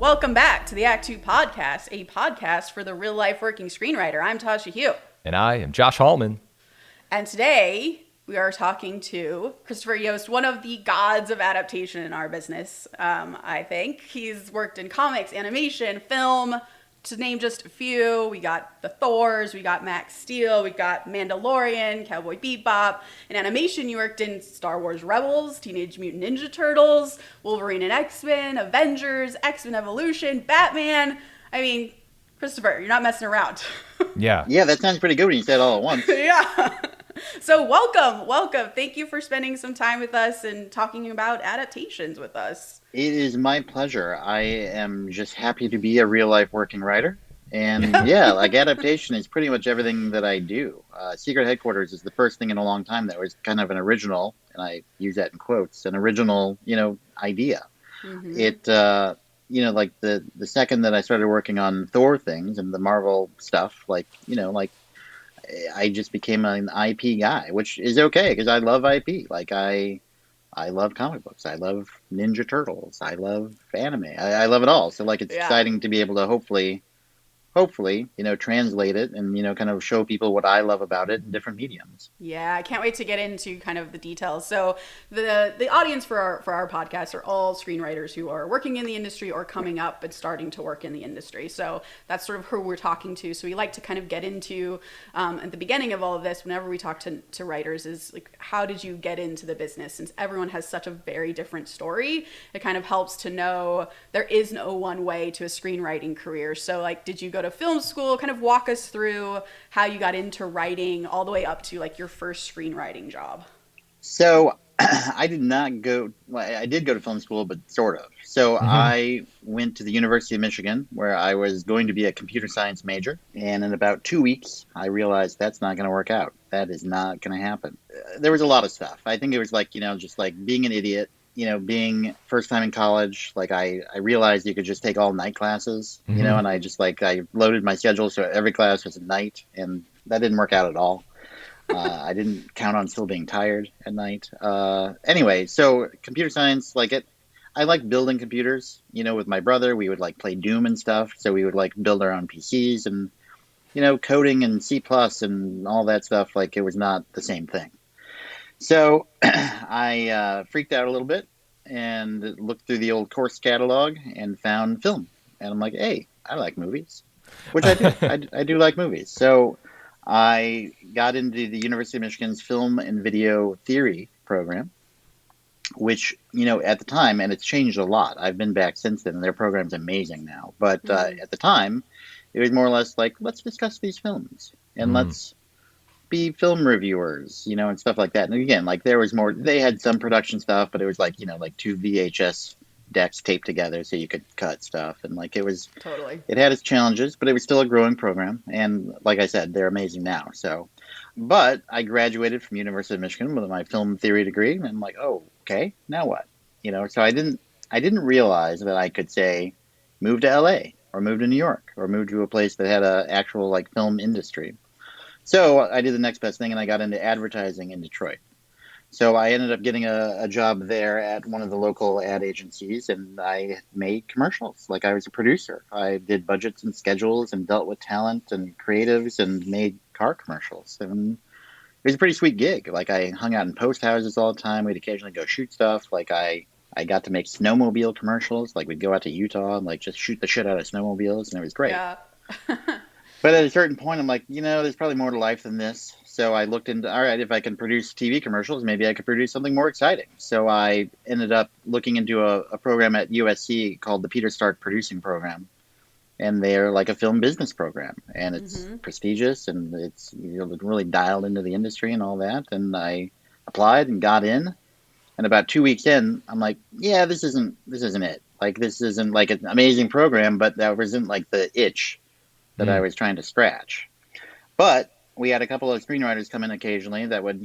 Welcome back to the Act Two podcast, a podcast for the real-life working screenwriter. I'm Tasha Hugh. And I am Josh Hallman. And today we are talking to Christopher Yost, one of the gods of adaptation in our business, I think. He's worked in comics, animation, film, to name just a few. We got the Thors, we got Max Steel, we got Mandalorian, Cowboy Bebop. In animation, you worked in Star Wars Rebels, Teenage Mutant Ninja Turtles, Wolverine and X-Men, Avengers, X-Men Evolution, Batman. I mean, Christopher, you're not messing around. Yeah. Yeah, that sounds pretty good when you say it all at once. Yeah. So welcome. Thank you for spending some time with us and talking about adaptations with us. It is my pleasure. I am just happy to be a real-life working writer. And yeah, like adaptation is pretty much everything that I do. Secret Headquarters is the first thing in a long time that was kind of an original, and I use that in quotes, an original, idea. Mm-hmm. It, like the second that I started working on Thor things and the Marvel stuff, I just became an IP guy, which is okay because I love IP. Like I love comic books. I love Ninja Turtles. I love anime. I love it all. So it's exciting to be able to hopefully, translate it and, kind of show people what I love about it in different mediums. Yeah, I can't wait to get into kind of the details. So the audience for our podcast are all screenwriters who are working in the industry or coming up but starting to work in the industry. So that's sort of who we're talking to. So we like to kind of get into at the beginning of all of this, whenever we talk to writers, is like, how did you get into the business? Since everyone has such a very different story, it kind of helps to know there is no one way to a screenwriting career. So did you go to film school? Kind of walk us through how you got into writing all the way up to your first screenwriting job. So I did not go, I did go to film school, but sort of. So I went to the University of Michigan where I was going to be a computer science major. And in about 2 weeks, I realized that's not going to work out. That is not going to happen. There was a lot of stuff. I think it was just being an idiot. Being first time in college, I realized you could just take all night classes, and I just I loaded my schedule so every class was at night, and that didn't work out at all. I didn't count on still being tired at night. Anyway, so computer science, I like building computers. With my brother, we would play Doom and stuff, so we would build our own PCs and, coding and C+ and all that stuff, it was not the same thing. So I freaked out a little bit and looked through the old course catalog and found film. And I'm like, hey, I like movies, which I do. I do like movies. So I got into the University of Michigan's film and video theory program, which, at the time, and it's changed a lot. I've been back since then, and their program's amazing now. But at the time, it was more or less let's discuss these films and let's be film reviewers, and stuff like that. And again, there was more, they had some production stuff, but it was two VHS decks taped together so you could cut stuff. And it was totally, it had its challenges, but it was still a growing program. And like I said, they're amazing now. So, but I graduated from University of Michigan with my film theory degree. And I'm like, oh, okay, now what? So I didn't realize that I could say, move to LA or move to New York or move to a place that had a actual film industry. So I did the next best thing, and I got into advertising in Detroit. So I ended up getting a job there at one of the local ad agencies, and I made commercials. I was a producer. I did budgets and schedules and dealt with talent and creatives and made car commercials. And it was a pretty sweet gig. I hung out in post houses all the time. We'd occasionally go shoot stuff. I got to make snowmobile commercials. We'd go out to Utah and just shoot the shit out of snowmobiles, and it was great. Yeah. But at a certain point, I'm like, there's probably more to life than this. So I looked into, all right, if I can produce TV commercials, maybe I could produce something more exciting. So I ended up looking into a program at USC called the Peter Stark Producing Program. And they're a film business program. And it's prestigious, and it's really dialed into the industry and all that. And I applied and got in. And about 2 weeks in, I'm like, yeah, this isn't it. This isn't an amazing program, but that wasn't the itch that I was trying to scratch. But we had a couple of screenwriters come in occasionally that would,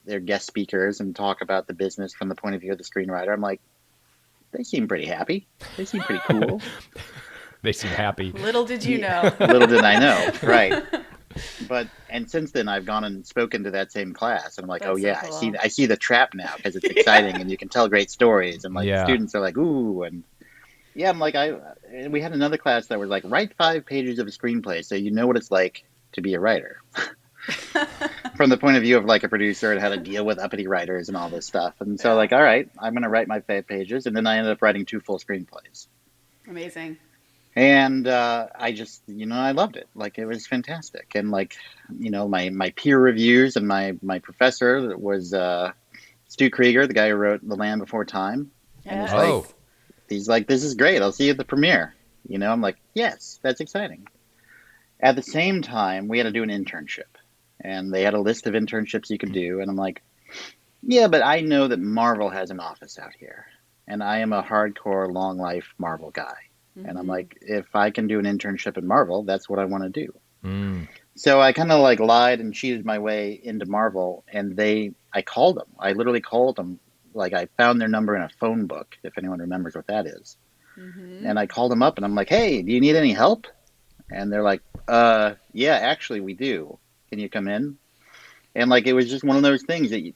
they're guest speakers and talk about the business from the point of view of the screenwriter. I'm like, they seem pretty happy. They seem pretty cool. They seem happy. Little did you know. Little did I know, right. And since then I've gone and spoken to that same class, and I'm like, that's so cool. I see the trap now because it's exciting and you can tell great stories, and students are like, ooh, and Yeah, I'm like we had another class that was like write 5 pages of a screenplay so you know what it's like to be a writer from the point of view of like a producer and how to deal with uppity writers and all this stuff. And so Yeah. like, all right, I'm gonna write my 5 pages, and then I ended up writing 2 full screenplays. Amazing. And I just, I loved it. Like it was fantastic. And like, my peer reviews and my professor was Stu Krieger, the guy who wrote The Land Before Time, and Yes. Oh, he's like, this is great. I'll see you at the premiere. I'm like, yes, that's exciting. At the same time, we had to do an internship, and they had a list of internships you could do, and I'm like, yeah, but I know that Marvel has an office out here, and I am a hardcore long life Marvel guy. And I'm Mm-hmm. like, if I can do an internship at Marvel, that's what I want to do. mm, So I kind of like lied and cheated my way into Marvel, and I called them. I literally called them. Like I found their number in a phone book, if anyone remembers what that is. Mm-hmm. And I called them up, and I'm like, hey, do you need any help? And they're like, yeah, actually, we do. Can you come in? And like, it was just one of those things that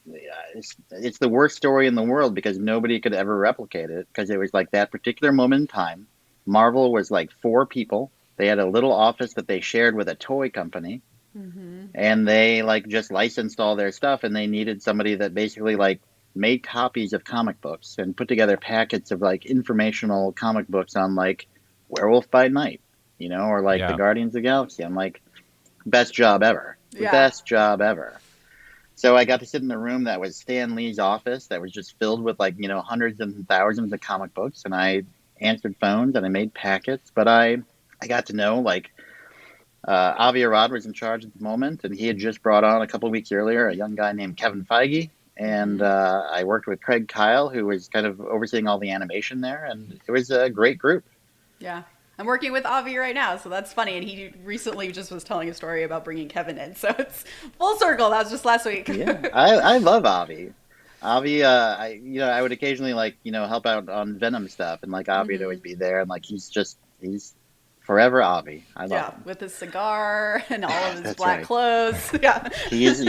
it's the worst story in the world because nobody could ever replicate it because it was like that particular moment in time. Marvel was like 4 people. They had a little office that they shared with a toy company, Mm-hmm. and they like just licensed all their stuff, and they needed somebody that basically like made copies of comic books and put together packets of like informational comic books on like Werewolf by Night, or like the yeah. Guardians of the Galaxy. I'm like, best job ever. Yeah. Best job ever. So I got to sit in a room that was Stan Lee's office that was just filled with like, hundreds and thousands of comic books, and I answered phones and I made packets, but I got to know like Avi Arad was in charge at the moment, and he had just brought on a couple of weeks earlier a young guy named Kevin Feige. And Mm-hmm. I worked with Craig Kyle, who was kind of overseeing all the animation there, and it was a great group. Yeah. I'm working with Avi right now, so that's funny. And he recently just was telling a story about bringing Kevin in. So it's full circle. That was just last week. Yeah, I love Avi. Avi, I would occasionally like help out on Venom stuff, and like Avi would Mm-hmm. always be there, and like he's forever Avi. I love Yeah, him. with his cigar and all of his That's black right. clothes. Yeah. He's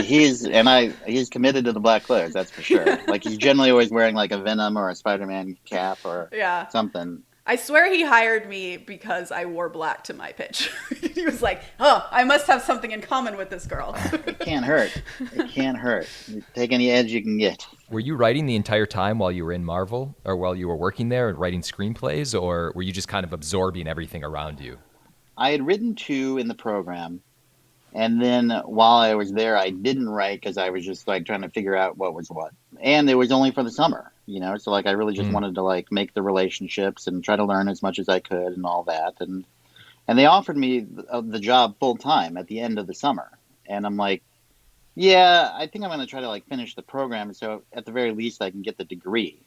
committed to the black clothes. That's for sure. Like he's generally always wearing like a Venom or a Spider-Man cap or Yeah. something. I swear he hired me because I wore black to my pitch. He was like, oh, I must have something in common with this girl. It can't hurt. It can't hurt. You take any edge you can get. Were you writing the entire time while you were in Marvel or while you were working there and writing screenplays, or were you just kind of absorbing everything around you? I had written 2 in the program, and then while I was there, I didn't write because I was just like trying to figure out what was what. And it was only for the summer, so like I really just Mm, wanted to like make the relationships and try to learn as much as I could and all that. And they offered me the job full time at the end of the summer, and I'm like, yeah, I think I'm going to try to like finish the program so at the very least I can get the degree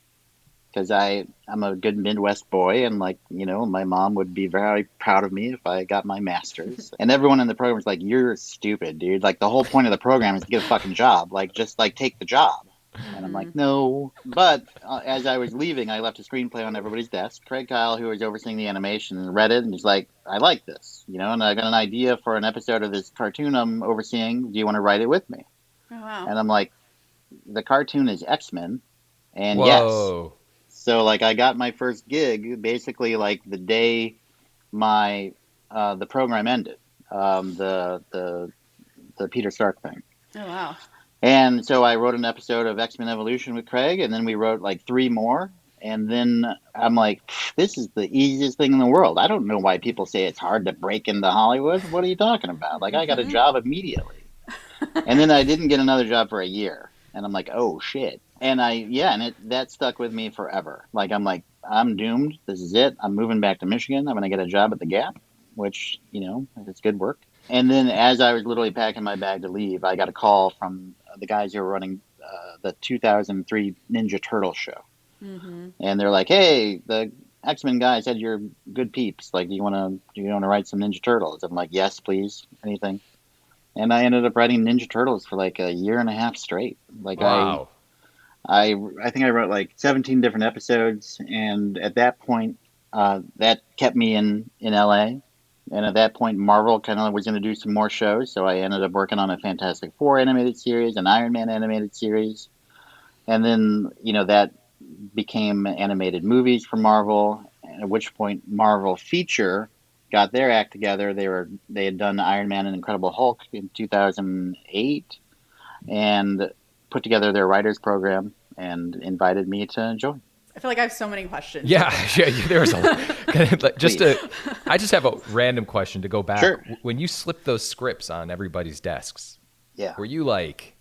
because I'm a good Midwest boy, and like my mom would be very proud of me if I got my master's. And everyone in the program was like, "You're stupid, dude! Like the whole point of the program is to get a fucking job. Like just like take the job." And I'm Hmm. like, "No." But as I was leaving, I left a screenplay on everybody's desk. Craig Kyle, who was overseeing the animation, read it and he's like, "I like this, and I got an idea for an episode of this cartoon I'm overseeing. Do you want to write it with me?" Oh, wow. And I'm like, "The cartoon is X-Men, and yes." whoa. So like I got my first gig basically like the day my the program ended, the Peter Stark thing. Oh, wow. And so I wrote an episode of X-Men Evolution with Craig, and then we wrote like 3 more. And then I'm like, this is the easiest thing in the world. I don't know why people say it's hard to break into Hollywood. What are you talking about? Like I got a Hmm. job immediately. And then I didn't get another job for a year. And I'm like, oh shit. And that stuck with me forever. Like I'm doomed. This is it. I'm moving back to Michigan. I'm gonna get a job at the Gap, which, it's good work. And then as I was literally packing my bag to leave, I got a call from the guys who were running the 2003 Ninja Turtle show. Hmm. And they're like, hey, the X-Men guy said you're good peeps. Like, do you wanna write some Ninja Turtles? I'm like, yes, please. Anything. And I ended up writing Ninja Turtles for like a year and a half straight. Like Wow. I think I wrote like 17 different episodes, and at that point, that kept me in LA. And at that point, Marvel kind of was going to do some more shows, so I ended up working on a Fantastic Four animated series, an Iron Man animated series, and then that became animated movies for Marvel. at which point Marvel Feature got their act together. They had done Iron Man and Incredible Hulk in 2008 and put together their writers program and invited me to join. I feel like I have so many questions. Yeah, there's a I just have a random question to go back. Sure. When you slipped those scripts on everybody's desks, Yeah. were you like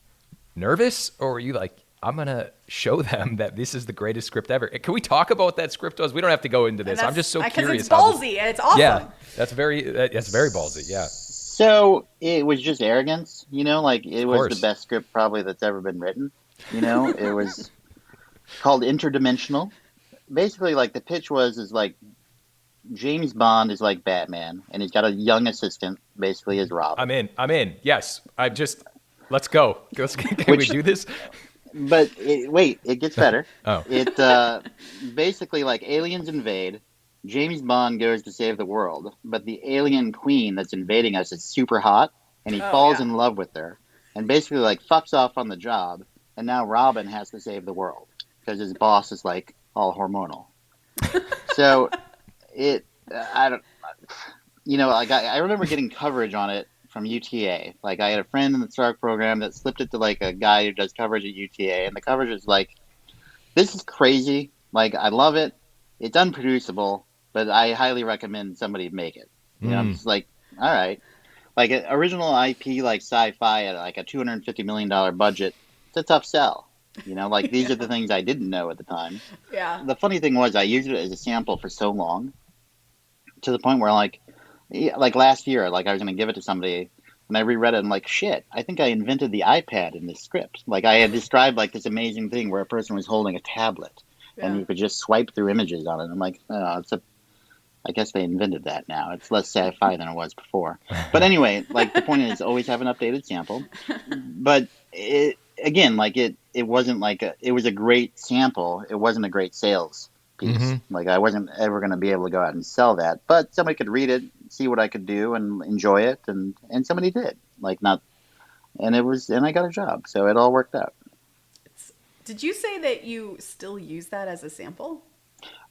nervous, or were you like, I'm gonna show them that this is the greatest script ever? Can we talk about that script? We don't have to go into this. I'm just so curious. Because it's ballsy and it's awesome. Yeah, that's very ballsy. Yeah. So it was just arrogance, like it was course. the best script probably that's ever been written. It was called Interdimensional. Basically, like the pitch is like James Bond is like Batman, and he's got a young assistant, basically as Robin. I'm in. Yes, let's go. Can we do this? But it gets better. Oh. It basically, like, aliens invade. James Bond goes to save the world, but the alien queen that's invading us is super hot, and he falls in love with her, and basically, like, fucks off on the job, and now Robin has to save the world because his boss is, like, all hormonal. So I remember getting coverage on it from UTA. Like, I had a friend in the Stark program that slipped it to, like, a guy who does coverage at UTA, and the coverage is like, this is crazy. Like, I love it. It's unproducible, but I highly recommend somebody make it. I'm just like, all right. Like, an original IP, like sci-fi at like a $250 million budget, it's a tough sell. Like, these are the things I didn't know at the time. Yeah. The funny thing was I used it as a sample for so long to the point where, like last year, like, I was going to give it to somebody, and I reread it, and like, shit, I think I invented the iPad in this script. Like, I had described, like, this amazing thing where a person was holding a tablet, and you could just swipe through images on it. I'm like, oh, I guess they invented that now. It's less sci-fi than it was before. But anyway, like, the point is always have an updated sample. But it wasn't like it was a great sample. It wasn't a great sales piece. Mm-hmm. Like, I wasn't ever going to be able to go out and sell that. But somebody could read it, see what I could do, and enjoy it. And somebody did. And I got a job. So it all worked out. Did you say that you still use that as a sample?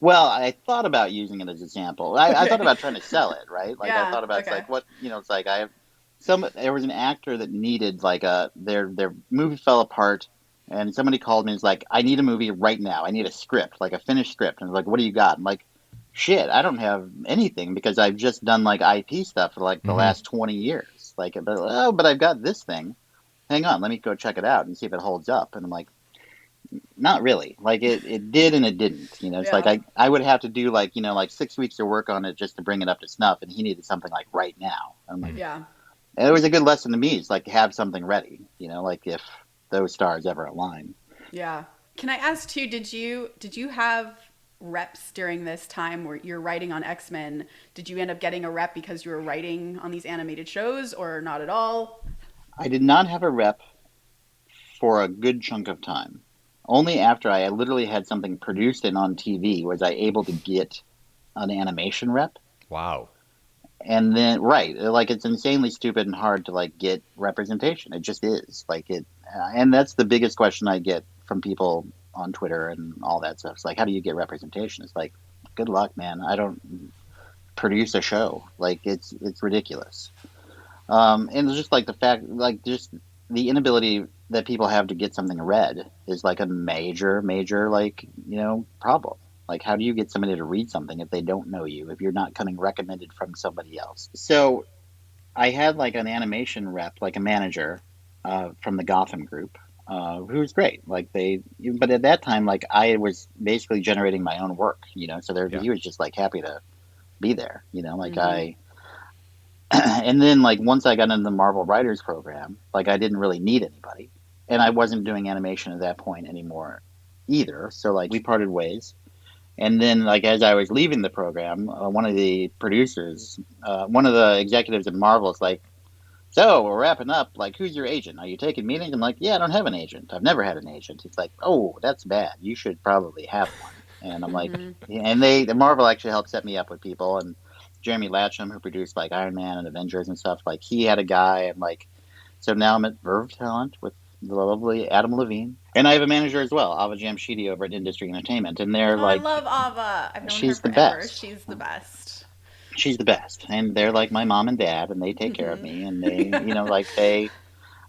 Well, I thought about using it as a sample. I thought about trying to sell it, right? Like, I thought about it's like, what, it's like there was an actor that needed, like, their movie fell apart, and somebody called me and was like, I need a movie right now. I need a script, like a finished script. And I was like, what do you got? I'm like, shit, I don't have anything because I've just done, like, IP stuff for, like, the last 20 years. Like, but I've got this thing. Hang on, let me go check it out and see if it holds up. And I'm like, not really. Like, it did and it didn't. It's like I would have to do, like, like 6 weeks of work on it just to bring it up to snuff, and he needed something, like, right now. I'm like, and it was a good lesson to me. It's like, have something ready, like, if those stars ever align. Yeah. Can I ask too, did you have reps during this time where you're writing on X-Men? Did you end up getting a rep because you were writing on these animated shows, or not at all? I did not have a rep for a good chunk of time. Only after I literally had something produced and on TV was I able to get an animation rep. Wow. And then, right, like, it's insanely stupid and hard to, like, get representation. It just is. Like, and that's the biggest question I get from people on Twitter and all that stuff. It's like, how do you get representation? It's like, good luck, man. I don't produce a show. Like, it's ridiculous. And it's just, like, the fact, like, just the inability that people have to get something read is, like, a major, like, problem. Like, how do you get somebody to read something if they don't know you, if you're not coming recommended from somebody else? So I had, like, an animation rep, like a manager from the Gotham group, who was great. Like, but at that time, like, I was basically generating my own work, so he was just, like, happy to be there, like, and then, like, once I got into the Marvel Writers program, like, I didn't really need anybody. And I wasn't doing animation at that point anymore either. So, like, we parted ways. And then, like, as I was leaving the program, one of the producers, one of the executives at Marvel is like, so we're wrapping up. Like, who's your agent? Are you taking meetings? I'm like, yeah, I don't have an agent. I've never had an agent. He's like, oh, that's bad. You should probably have one. And I'm like, and Marvel actually helped set me up with people. And Jeremy Latcham, who produced, like, Iron Man and Avengers and stuff, like, he had a guy. And, like, so now I'm at Verve Talent with the lovely Adam Levine. And I have a manager as well, Ava Jamshidi over at Industry Entertainment. And they're Oh, I like, love Ava. I've known her she's the forever. best. She's the best. She's the best. And they're like my mom and dad, and they take care of me. And they,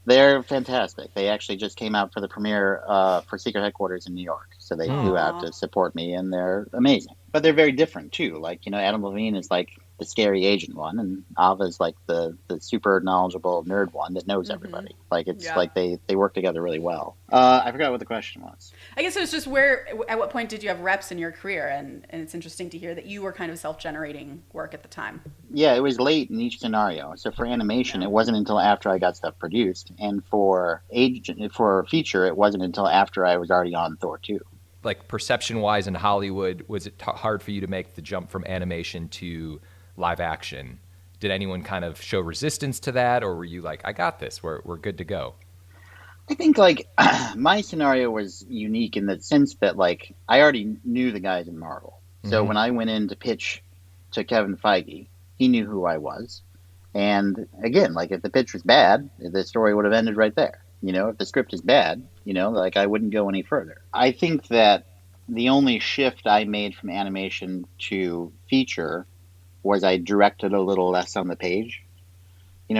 they're fantastic. They actually just came out for the premiere for Secret Headquarters in New York. So they flew out Aw. to support me, and they're amazing. But they're very different, too. Like, Adam Levine is like the scary agent one, and Ava is like the super knowledgeable nerd one that knows everybody. Like, it's Yeah. like they work together really well. I forgot what the question was. I guess it was just at what point did you have reps in your career? And it's interesting to hear that you were kind of self-generating work at the time. Yeah, it was late in each scenario. So for animation, Yeah. it wasn't until after I got stuff produced, and for feature, it wasn't until after I was already on Thor 2. Like perception-wise in Hollywood, was it hard for you to make the jump from animation to live action? Did anyone kind of show resistance to that, or were you like, I got this, we're good to go? I think like my scenario was unique in the sense that like I already knew the guys in Marvel. So when I went in to pitch to Kevin Feige, he knew who I was. And again, like if the pitch was bad, the story would have ended right there. If the script is bad, like I wouldn't go any further. I think that the only shift I made from animation to feature was I directed a little less on the page.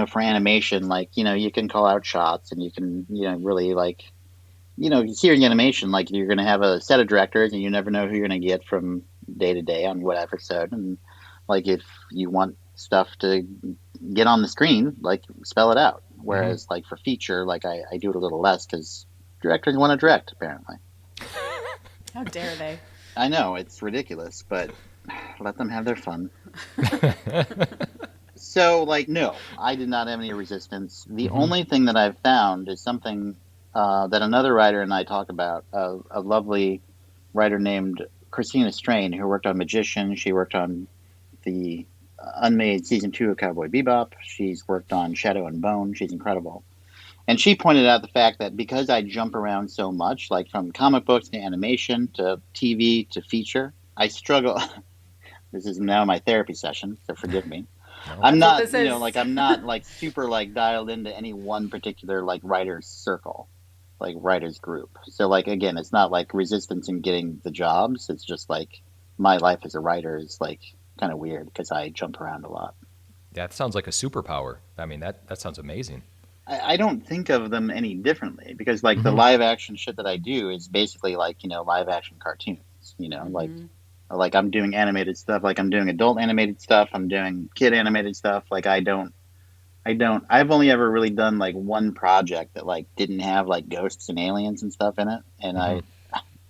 For animation, like, you can call out shots and you can, really like, here in animation, like you're going to have a set of directors and you never know who you're going to get from day to day on what episode. And like, if you want stuff to get on the screen, like spell it out. Whereas like for feature, like I do it a little less because directors want to direct apparently. How dare they? I know it's ridiculous, but let them have their fun. So, like, no, I did not have any resistance. The only thing that I've found is something that another writer and I talk about, a lovely writer named Christina Strain, who worked on Magician. She worked on the unmade season 2 of Cowboy Bebop. She's worked on Shadow and Bone. She's incredible. And she pointed out the fact that because I jump around so much, like from comic books to animation to TV to feature, I struggle. This is now my therapy session, so forgive me. I'm not, I'm not like super like dialed into any one particular like writer's circle, like writer's group. So like again, it's not like resistance in getting the jobs. It's just like my life as a writer is like kind of weird because I jump around a lot. That sounds like a superpower. I mean, that sounds amazing. I don't think of them any differently because like the live action shit that I do is basically like live action cartoons. Like I'm doing animated stuff, like I'm doing adult animated stuff, I'm doing kid animated stuff. Like I've only ever really done like one project that like didn't have like ghosts and aliens and stuff in it, and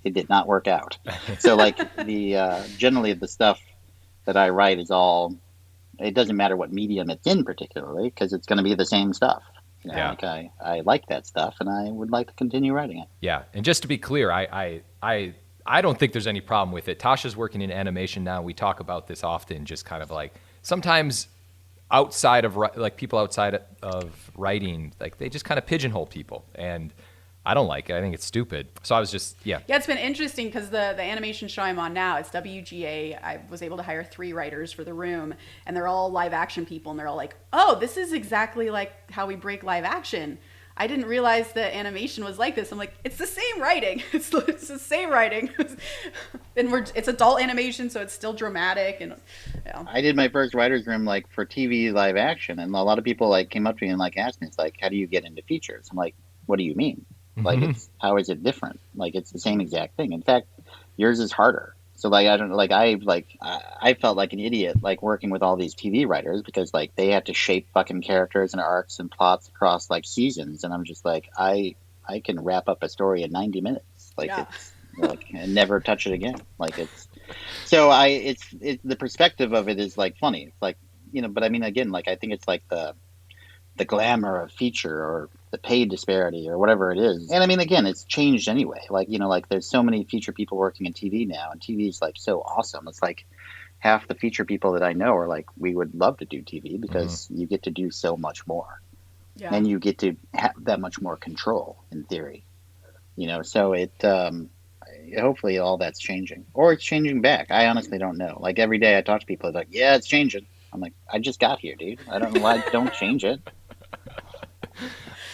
it did not work out. So like the generally the stuff that I write is all, it doesn't matter what medium it's in particularly because it's going to be the same stuff. Like I like that stuff and I would like to continue writing it. Yeah, and just to be clear, I don't think there's any problem with it. Tasha's working in animation now. We talk about this often, just kind of like sometimes outside of like people outside of writing, like they just kind of pigeonhole people, and I don't like it. I think it's stupid. So I was just Yeah, it's been interesting because the animation show I'm on now, it's WGA. I was able to hire 3 writers for the room, and they're all live action people, and they're all like, "Oh, this is exactly like how we break live action. I didn't realize that animation was like this." I'm like, it's the same writing. It's the same writing. And it's adult animation, so it's still dramatic. And I did my first writer's room like for TV live action, and a lot of people like came up to me and like asked me, it's like, how do you get into features? I'm like, what do you mean? Like, how is it different? Like, it's the same exact thing. In fact, yours is harder. So like, I felt like an idiot like working with all these TV writers because like they had to shape fucking characters and arcs and plots across like seasons, and I'm just like, I can wrap up a story in 90 minutes. Like it's like and never touch it again. Like it's the perspective of it is like funny. It's like but I mean again, like I think it's like the glamour of feature or the pay disparity or whatever it is. And I mean, again, it's changed anyway. Like, like there's so many feature people working in TV now, and TV is like so awesome. It's like half the feature people that I know are like, we would love to do TV because you get to do so much more. Yeah. And you get to have that much more control in theory. So it, hopefully all that's changing. Or it's changing back. I honestly don't know. Like every day I talk to people, they're like, yeah, it's changing. I'm like, I just got here, dude. I don't know why. Don't change it.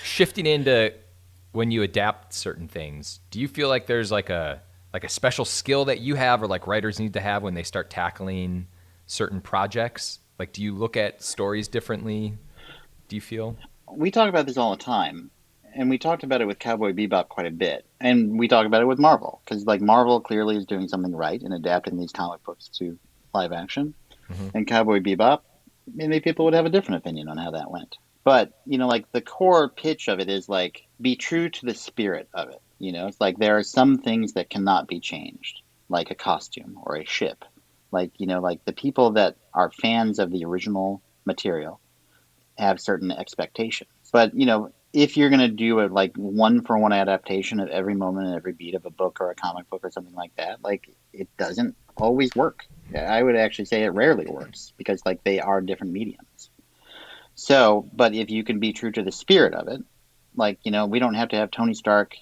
Shifting into when you adapt certain things, do you feel like there's like a special skill that you have or like writers need to have when they start tackling certain projects? Like, do you look at stories differently? Do you feel? We talk about this all the time, and we talked about it with Cowboy Bebop quite a bit, and we talk about it with Marvel because like Marvel clearly is doing something right in adapting these comic books to live action, and Cowboy Bebop, maybe people would have a different opinion on how that went. But like the core pitch of it is like be true to the spirit of it. It's like there are some things that cannot be changed, like a costume or a ship. Like like the people that are fans of the original material have certain expectations. But if you're going to do a like one for one adaptation of every moment and every beat of a book or a comic book or something like that, like it doesn't always work. I would actually say it rarely works because like they are different mediums. So, but if you can be true to the spirit of it, like we don't have to have Tony Stark,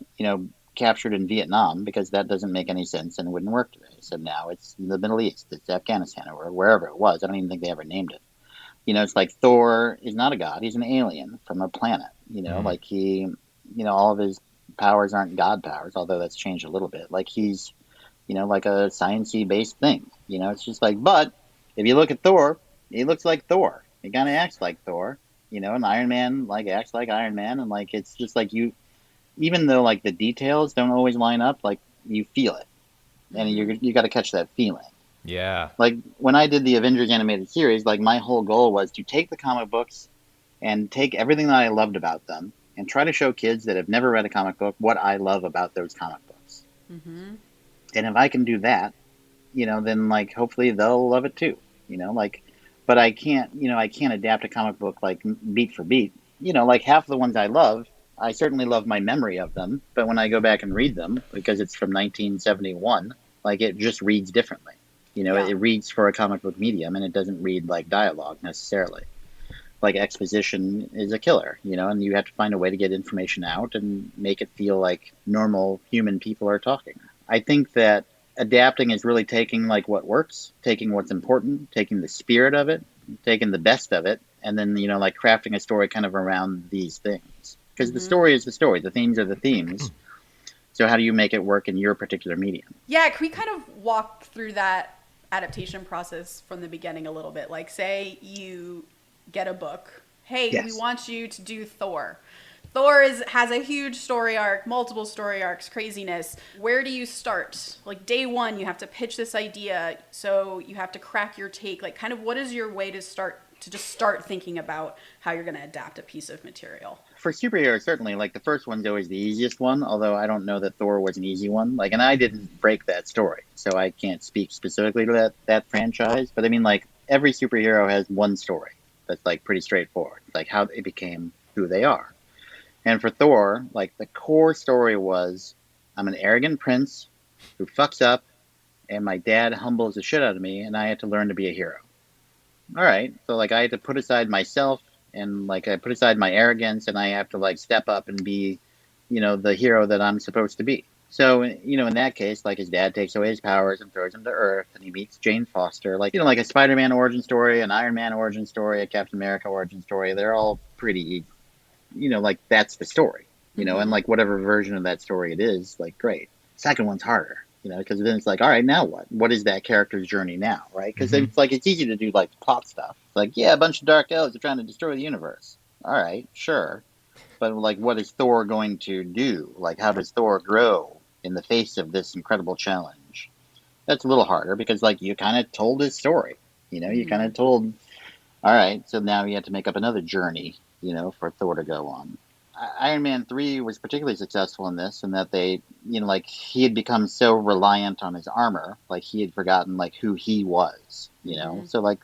captured in Vietnam because that doesn't make any sense and it wouldn't work today. So now it's in the Middle East, it's Afghanistan or wherever it was. I don't even think they ever named it. It's like Thor is not a god; he's an alien from a planet. Like he, all of his powers aren't god powers, although that's changed a little bit. Like he's, like a sciencey based thing. It's just like, but if you look at Thor, he looks like Thor. He kind of acts like Thor. And Iron Man like acts like Iron Man, and like it's just like you, even though like the details don't always line up, like you feel it, and you got to catch that feeling. Yeah. Like when I did the Avengers animated series, like my whole goal was to take the comic books and take everything that I loved about them and try to show kids that have never read a comic book what I love about those comic books. Mm-hmm. And if I can do that, then like hopefully they'll love it too. Like, but I can't adapt a comic book like beat for beat. Like half the ones I love, I certainly love my memory of them, but when I go back and read them because it's from 1971, like it just reads differently. It reads for a comic book medium, and it doesn't read like dialogue necessarily. Like exposition is a killer, and you have to find a way to get information out and make it feel like normal human people are talking. I think that adapting is really taking like what works, taking what's important, taking the spirit of it, taking the best of it, and then like crafting a story kind of around these things. Because the story is the story, the themes are the themes. So how do you make it work in your particular medium? Yeah, can we kind of walk through that adaptation process from the beginning a little bit? Like, say you get a book. Hey, Yes. we want you to do Thor. Thor has a huge story arc, multiple story arcs, craziness. Where do you start? Like day one, you have to pitch this idea, so you have to crack your take. Like, kind of, what is your way to just start thinking about how you're going to adapt a piece of material? For superheroes, certainly, like the first one's always the easiest one, although I don't know that Thor was an easy one. Like, and I didn't break that story, so I can't speak specifically to that franchise. But I mean, like, every superhero has one story that's like pretty straightforward, like how they became who they are. And for Thor, like the core story was, I'm an arrogant prince who fucks up, and my dad humbles the shit out of me, and I had to learn to be a hero. All right, so like I had to put aside myself, and like I put aside my arrogance, and I have to like step up and be, the hero that I'm supposed to be. So, in that case, like his dad takes away his powers and throws him to Earth, and he meets Jane Foster. Like, like a Spider-Man origin story, an Iron Man origin story, a Captain America origin story. They're all pretty, like that's the story, and like whatever version of that story it is, like great. Second one's harder, because then it's like, all right, now what? What is that character's journey now, right? Because it's like it's easy to do like plot stuff. It's like, yeah, a bunch of dark elves are trying to destroy the universe. All right, sure. But like, what is Thor going to do? Like, how does Thor grow in the face of this incredible challenge? That's a little harder because like you kind of told his story, you kind of told, all right, so now you have to make up another journey, for Thor to go on. Iron Man 3 was particularly successful in this, in that they, like he had become so reliant on his armor, like he had forgotten like who he was, So like,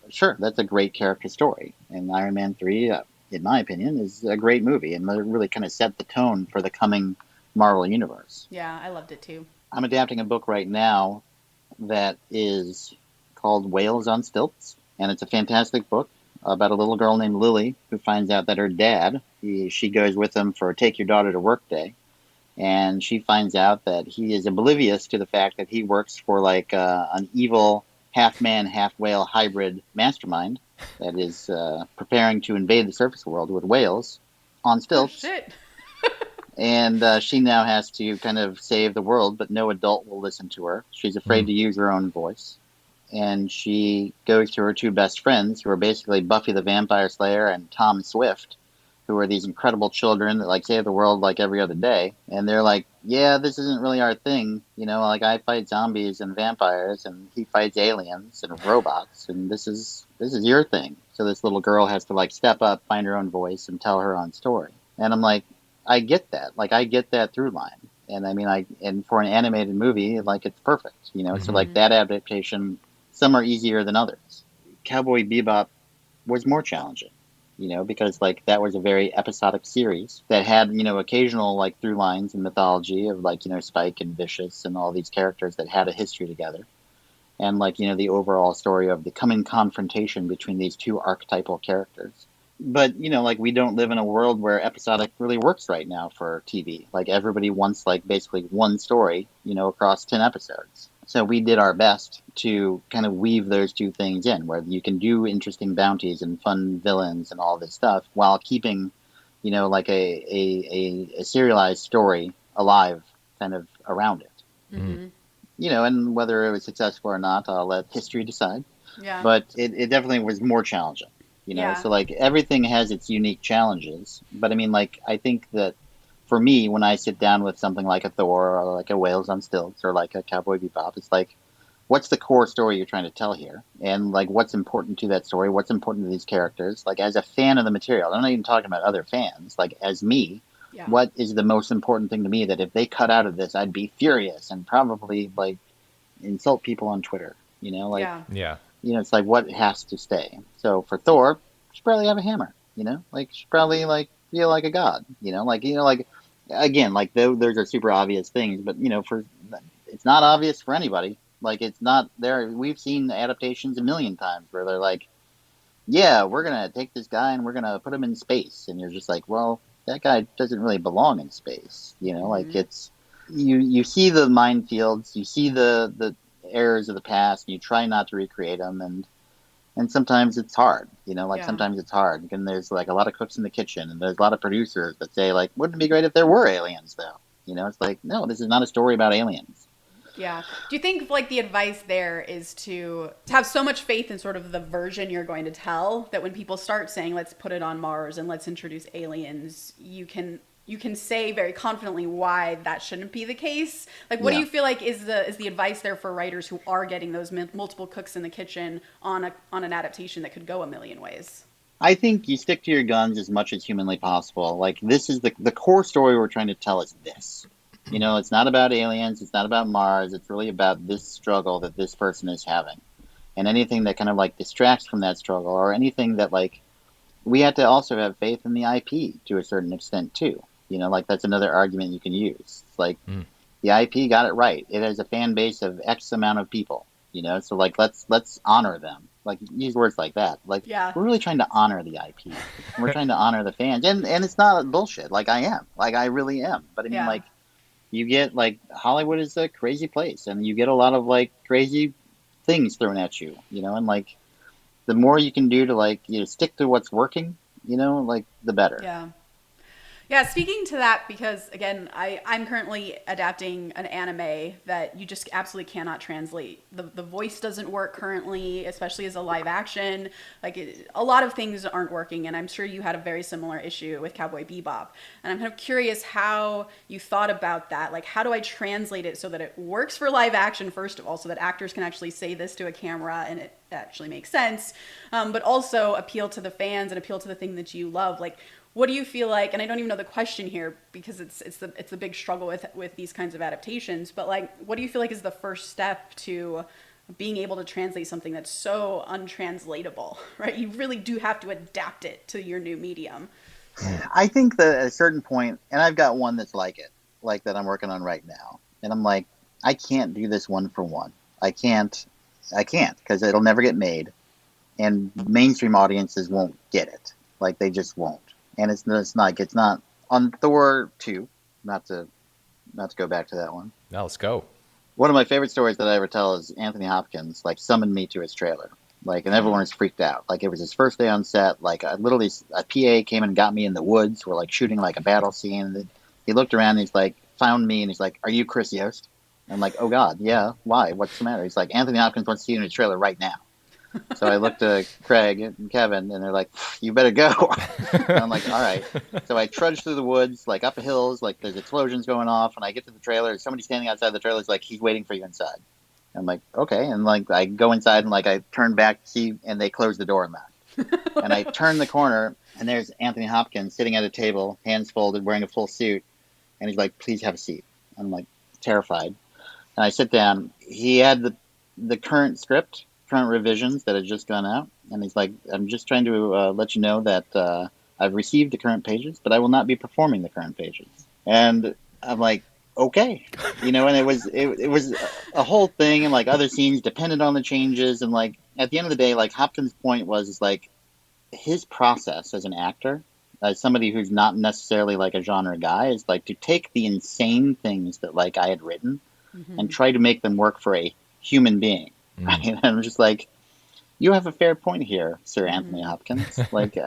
sure, that's a great character story, and Iron Man 3, in my opinion, is a great movie, and it really kind of set the tone for the coming Marvel universe. Yeah, I loved it too. I'm adapting a book right now that is called Whales on Stilts, and it's a fantastic book about a little girl named Lily who finds out that her dad, she goes with him for Take Your Daughter to Work Day, and she finds out that he is oblivious to the fact that he works for like an evil half-man, half-whale hybrid mastermind that is preparing to invade the surface world with whales on stilts. Oh, shit. And she now has to kind of save the world, but no adult will listen to her. She's afraid to use her own voice. And she goes to her two best friends, who are basically Buffy the Vampire Slayer and Tom Swift, who are these incredible children that like save the world like every other day. And they're like, yeah, this isn't really our thing. You know, like I fight zombies and vampires, and he fights aliens and robots, and this is your thing. So this little girl has to like step up, find her own voice, and tell her own story. And I'm like, I get that. Like I get that through line. And I mean, and for an animated movie, like it's perfect. You know, so like that adaptation, some are easier than others. Cowboy Bebop was more challenging, you know, because like that was a very episodic series that had, you know, occasional like through lines and mythology of like, you know, Spike and Vicious and all these characters that had a history together. And like, you know, the overall story of the coming confrontation between these two archetypal characters. But, you know, like we don't live in a world where episodic really works right now for TV. Like everybody wants like basically one story, you know, across 10 episodes. So we did our best to kind of weave those two things in, where you can do interesting bounties and fun villains and all this stuff while keeping, you know, like a serialized story alive kind of around it. Mm-hmm. You know, and whether it was successful or not, I'll let history decide. Yeah. But it definitely was more challenging, you know? Yeah. So, like, everything has its unique challenges. But, I mean, like, I think that for me, when I sit down with something like a Thor or like a Whales on Stilts or like a Cowboy Bebop, it's like, what's the core story you're trying to tell here? And, like, what's important to that story? What's important to these characters? Like, as a fan of the material, I'm not even talking about other fans. Like, as me, what is the most important thing to me that if they cut out of this, I'd be furious and probably, like, insult people on Twitter, you know? Like, yeah. You know, it's like, what has to stay? So for Thor, she should probably have a hammer, you know? Like, she should probably, like, feel like a god, you know? Like, again, like, those are super obvious things, but, you know, it's not obvious for anybody. Like, it's not there. We've seen adaptations a million times where they're like, yeah, we're going to take this guy and we're going to put him in space. And you're just like, well, that guy doesn't really belong in space, you know? Like, it's, you see the minefields, you see the errors of the past, and you try not to recreate them, and sometimes it's hard, you know, like sometimes it's hard, and there's like a lot of cooks in the kitchen, and there's a lot of producers that say like, wouldn't it be great if there were aliens though, you know? It's like, no, this is not a story about aliens. Yeah. Do you think like the advice there is to have so much faith in sort of the version you're going to tell that when people start saying, let's put it on Mars and let's introduce aliens, you can say very confidently why that shouldn't be the case? Like, what do you feel like is the advice there for writers who are getting those multiple cooks in the kitchen on an adaptation that could go a million ways? I think you stick to your guns as much as humanly possible. Like, this is the core story we're trying to tell is this. You know, it's not about aliens, it's not about Mars, it's really about this struggle that this person is having. And anything that kind of like distracts from that struggle, or anything that like, we have to also have faith in the IP to a certain extent too. You know, like that's another argument you can use. It's like the IP got it right. It has a fan base of X amount of people, you know, so like let's honor them. Like use words like that. Like we're really trying to honor the IP. We're trying to honor the fans. And it's not bullshit. Like I am. Like I really am. But I mean like you get like Hollywood is a crazy place, and you get a lot of like crazy things thrown at you, you know, and like the more you can do to like, you know, stick to what's working, you know, like the better. Yeah, speaking to that, because again, I'm currently adapting an anime that you just absolutely cannot translate. The voice doesn't work currently, especially as a live action. Like a lot of things aren't working, and I'm sure you had a very similar issue with Cowboy Bebop. And I'm kind of curious how you thought about that. Like, how do I translate it so that it works for live action, first of all, so that actors can actually say this to a camera and it actually makes sense, but also appeal to the fans and appeal to the thing that you love. Like, what do you feel like, and I don't even know the question here because it's the big struggle with these kinds of adaptations, but like, what do you feel like is the first step to being able to translate something that's so untranslatable, right? You really do have to adapt it to your new medium. I think that at a certain point, and I've got one that's like it, like that I'm working on right now, and I'm like, I can't do this one for one. I can't, because it'll never get made, and mainstream audiences won't get it. Like, they just won't. And it's not on Thor 2, not to go back to that one. Now let's go. One of my favorite stories that I ever tell is Anthony Hopkins, like, summoned me to his trailer. Like, and everyone was freaked out. Like, it was his first day on set. Like, literally, a PA came and got me in the woods. We're, like, shooting, like, a battle scene. He looked around and he's like, found me and he's like, "Are you Chris Yost?" I'm like, "Oh God, yeah. Why? What's the matter?" He's like, "Anthony Hopkins wants to see you in a trailer right now." So I looked at Craig and Kevin, and they're like, "You better go." And I'm like, "All right." So I trudged through the woods, like up hills, like there's explosions going off, and I get to the trailer. Somebody standing outside the trailer is like, "He's waiting for you inside." I'm like, "Okay," and like I go inside and like I turn back to see, and they close the door and left. And I turn the corner, and there's Anthony Hopkins sitting at a table, hands folded, wearing a full suit, and he's like, "Please have a seat." I'm like terrified, and I sit down. He had the current script, current revisions that had just gone out, and he's like, "I'm just trying to let you know that I've received the current pages, but I will not be performing the current pages." And I'm like, "Okay," and it was a whole thing, and like other scenes depended on the changes, and like at the end of the day, like Hopkins' point was is like his process as an actor, as somebody who's not necessarily like a genre guy, is like to take the insane things that like I had written and try to make them work for a human being. Right? And I'm just like, you have a fair point here, Sir Anthony Hopkins. Like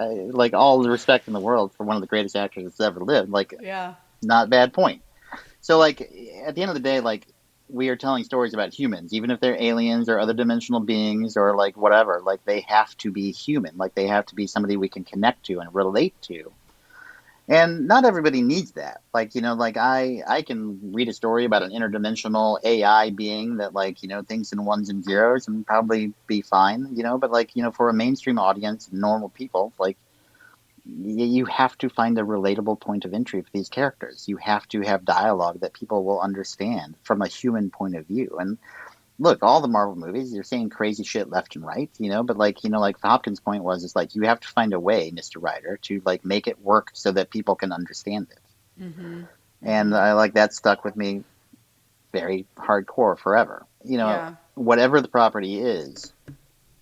all the respect in the world for one of the greatest actors that's ever lived. Like, Yeah. not bad point. So like at the end of the day, like we are telling stories about humans, even if they're aliens or other dimensional beings or like whatever. Like they have to be human. Like they have to be somebody we can connect to and relate to. And not everybody needs that. Like, like I can read a story about an interdimensional AI being that like, thinks in ones and zeros and probably be fine, but like, for a mainstream audience, normal people, like you have to find a relatable point of entry for these characters. You have to have dialogue that people will understand from a human point of view. And look, all the Marvel movies, you're saying crazy shit left and right, but like, like Hopkins' point was, is like, you have to find a way, Mr. Writer, to like make it work so that people can understand it. And I like that stuck with me very hardcore forever. Yeah. Whatever the property is,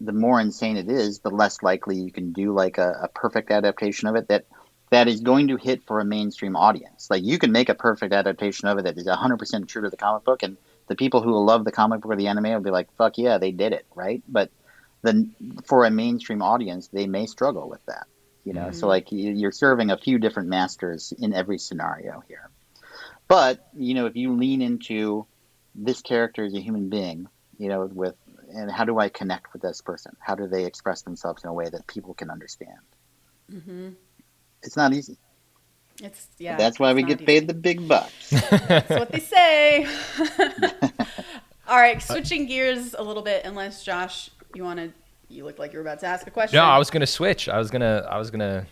the more insane it is, the less likely you can do like a perfect adaptation of it that is going to hit for a mainstream audience. Like you can make a perfect adaptation of it that is 100% true to the comic book, and the people who will love the comic book or the anime will be like, "Fuck yeah, they did it," right? But then for a mainstream audience, they may struggle with that. So like you're serving a few different masters in every scenario here. But if you lean into this character as a human being, with and how do I connect with this person? How do they express themselves in a way that people can understand? It's not easy. But that's why we get paid the big bucks. That's what they say. All right, switching gears a little bit, unless Josh, you look like you were about to ask a question. No, I was gonna switch. I was gonna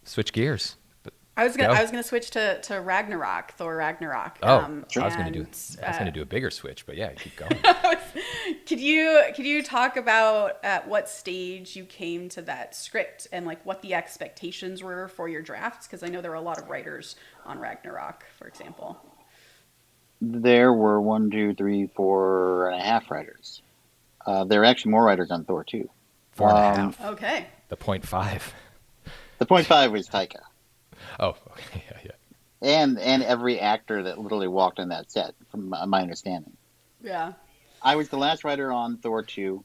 switch gears. I was gonna switch to Ragnarok, Thor Ragnarok. Sure. I was gonna do a bigger switch, but yeah, keep going. Could you talk about at what stage you came to that script and like what the expectations were for your drafts? Because I know there were a lot of writers on Ragnarok, for example. There were 1, 2, 3, 4.5 writers. There are actually more writers on Thor 2. 4.5. Okay. The 0.5. The 0.5 was Taika. Oh, okay, yeah. And every actor that literally walked on that set, from my understanding. Yeah. I was the last writer on Thor 2,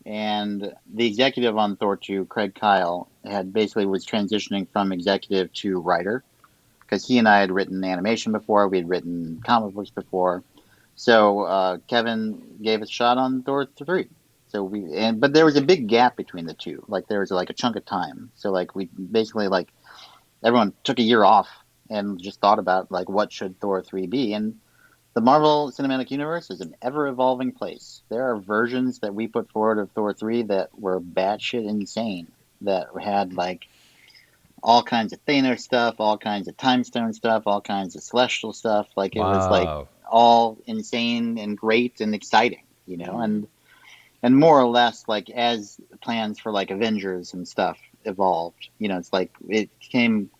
and the executive on Thor 2, Craig Kyle, was transitioning from executive to writer, because he and I had written animation before, we had written comic books before. So Kevin gave us a shot on Thor 3. But there was a big gap between the two. Like there was like a chunk of time. So like we basically like everyone took a year off and just thought about like what should Thor 3 be. And the Marvel Cinematic Universe is an ever-evolving place. There are versions that we put forward of Thor 3 that were batshit insane, that had like all kinds of Thanos stuff, all kinds of Time Stone stuff, all kinds of Celestial stuff. Like it was like all insane and great and exciting, and more or less like as plans for like Avengers and stuff evolved, it's like it came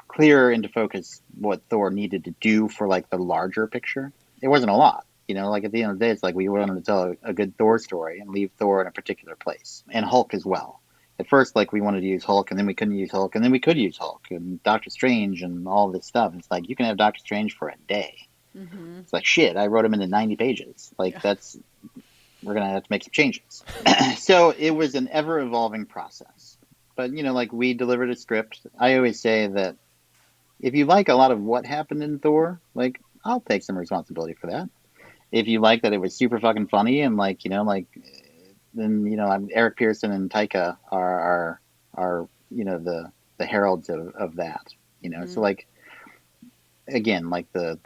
clearer into focus what Thor needed to do for like the larger picture. It wasn't a lot, like at the end of the day, it's like we wanted to tell a good Thor story and leave Thor in a particular place, and Hulk as well. At first, like we wanted to use Hulk, and then we couldn't use Hulk, and then we could use Hulk and Doctor Strange and all this stuff. It's like you can have Doctor Strange for a day. It's like shit. I wrote him into 90 pages. Like we're gonna have to make some changes. So it was an ever evolving process. But like we delivered a script. I always say that if you like a lot of what happened in Thor, like I'll take some responsibility for that. If you like that it was super fucking funny and like then Eric Pearson and Taika are the heralds of that. So like again, like the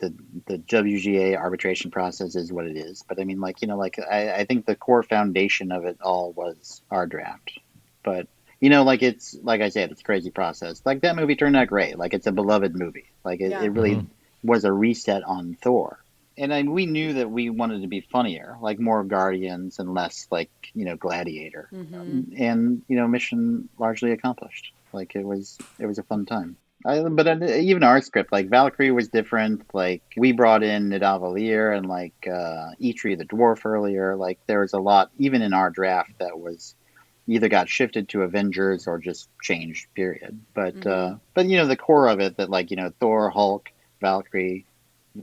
WGA arbitration process is what it is. But I mean, I think the core foundation of it all was our draft. But it's like I said, it's a crazy process. Like that movie turned out great. Like it's a beloved movie. Like it really was a reset on Thor. And we knew that we wanted to be funnier, like more Guardians and less like Gladiator. And mission largely accomplished. Like it was a fun time. But even our script, like Valkyrie was different. Like we brought in Nidavellir and like Eitri the dwarf earlier. Like there was a lot, even in our draft, that was either got shifted to Avengers or just changed. Period. But the core of it, that like Thor, Hulk, Valkyrie,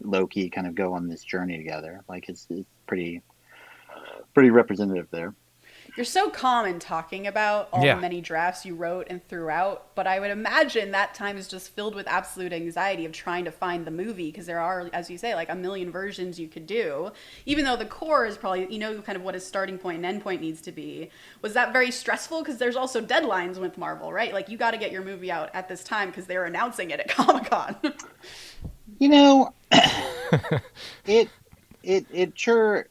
Loki, kind of go on this journey together. Like it's pretty representative there. You're so calm in talking about all the many drafts you wrote and threw out, but I would imagine that time is just filled with absolute anxiety of trying to find the movie, because there are, as you say, like a million versions you could do. Even though the core is probably, kind of what his starting point and end point needs to be. Was that very stressful? Because there's also deadlines with Marvel, right? Like you got to get your movie out at this time because they're announcing it at Comic-Con. It sure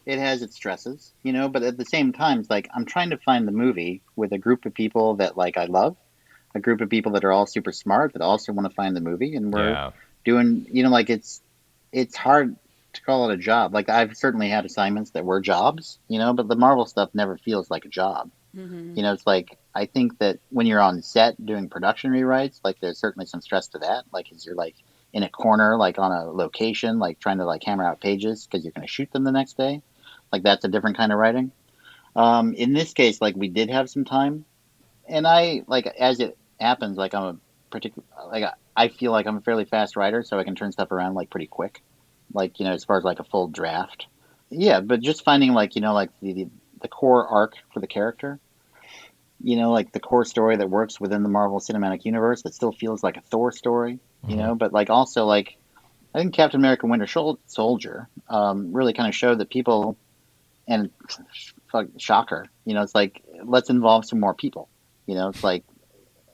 it has its stresses, but at the same time, it's like I'm trying to find the movie with a group of people that like I love, a group of people that are all super smart that also want to find the movie, and we're doing, like it's hard to call it a job. Like I've certainly had assignments that were jobs, but the Marvel stuff never feels like a job. It's like I think that when you're on set doing production rewrites, like there's certainly some stress to that. Like as you're like in a corner, like on a location, like trying to like hammer out pages because you're going to shoot them the next day. Like that's a different kind of writing. In this case, like we did have some time, and I like as it happens, like I'm a particular like I feel like I'm a fairly fast writer, so I can turn stuff around like pretty quick. Like as far as like a full draft, yeah. But just finding like like the core arc for the character. Like the core story that works within the Marvel Cinematic Universe that still feels like a Thor story, but like also like I think Captain America Winter Soldier really kind of showed that people, and shocker, it's like let's involve some more people. It's like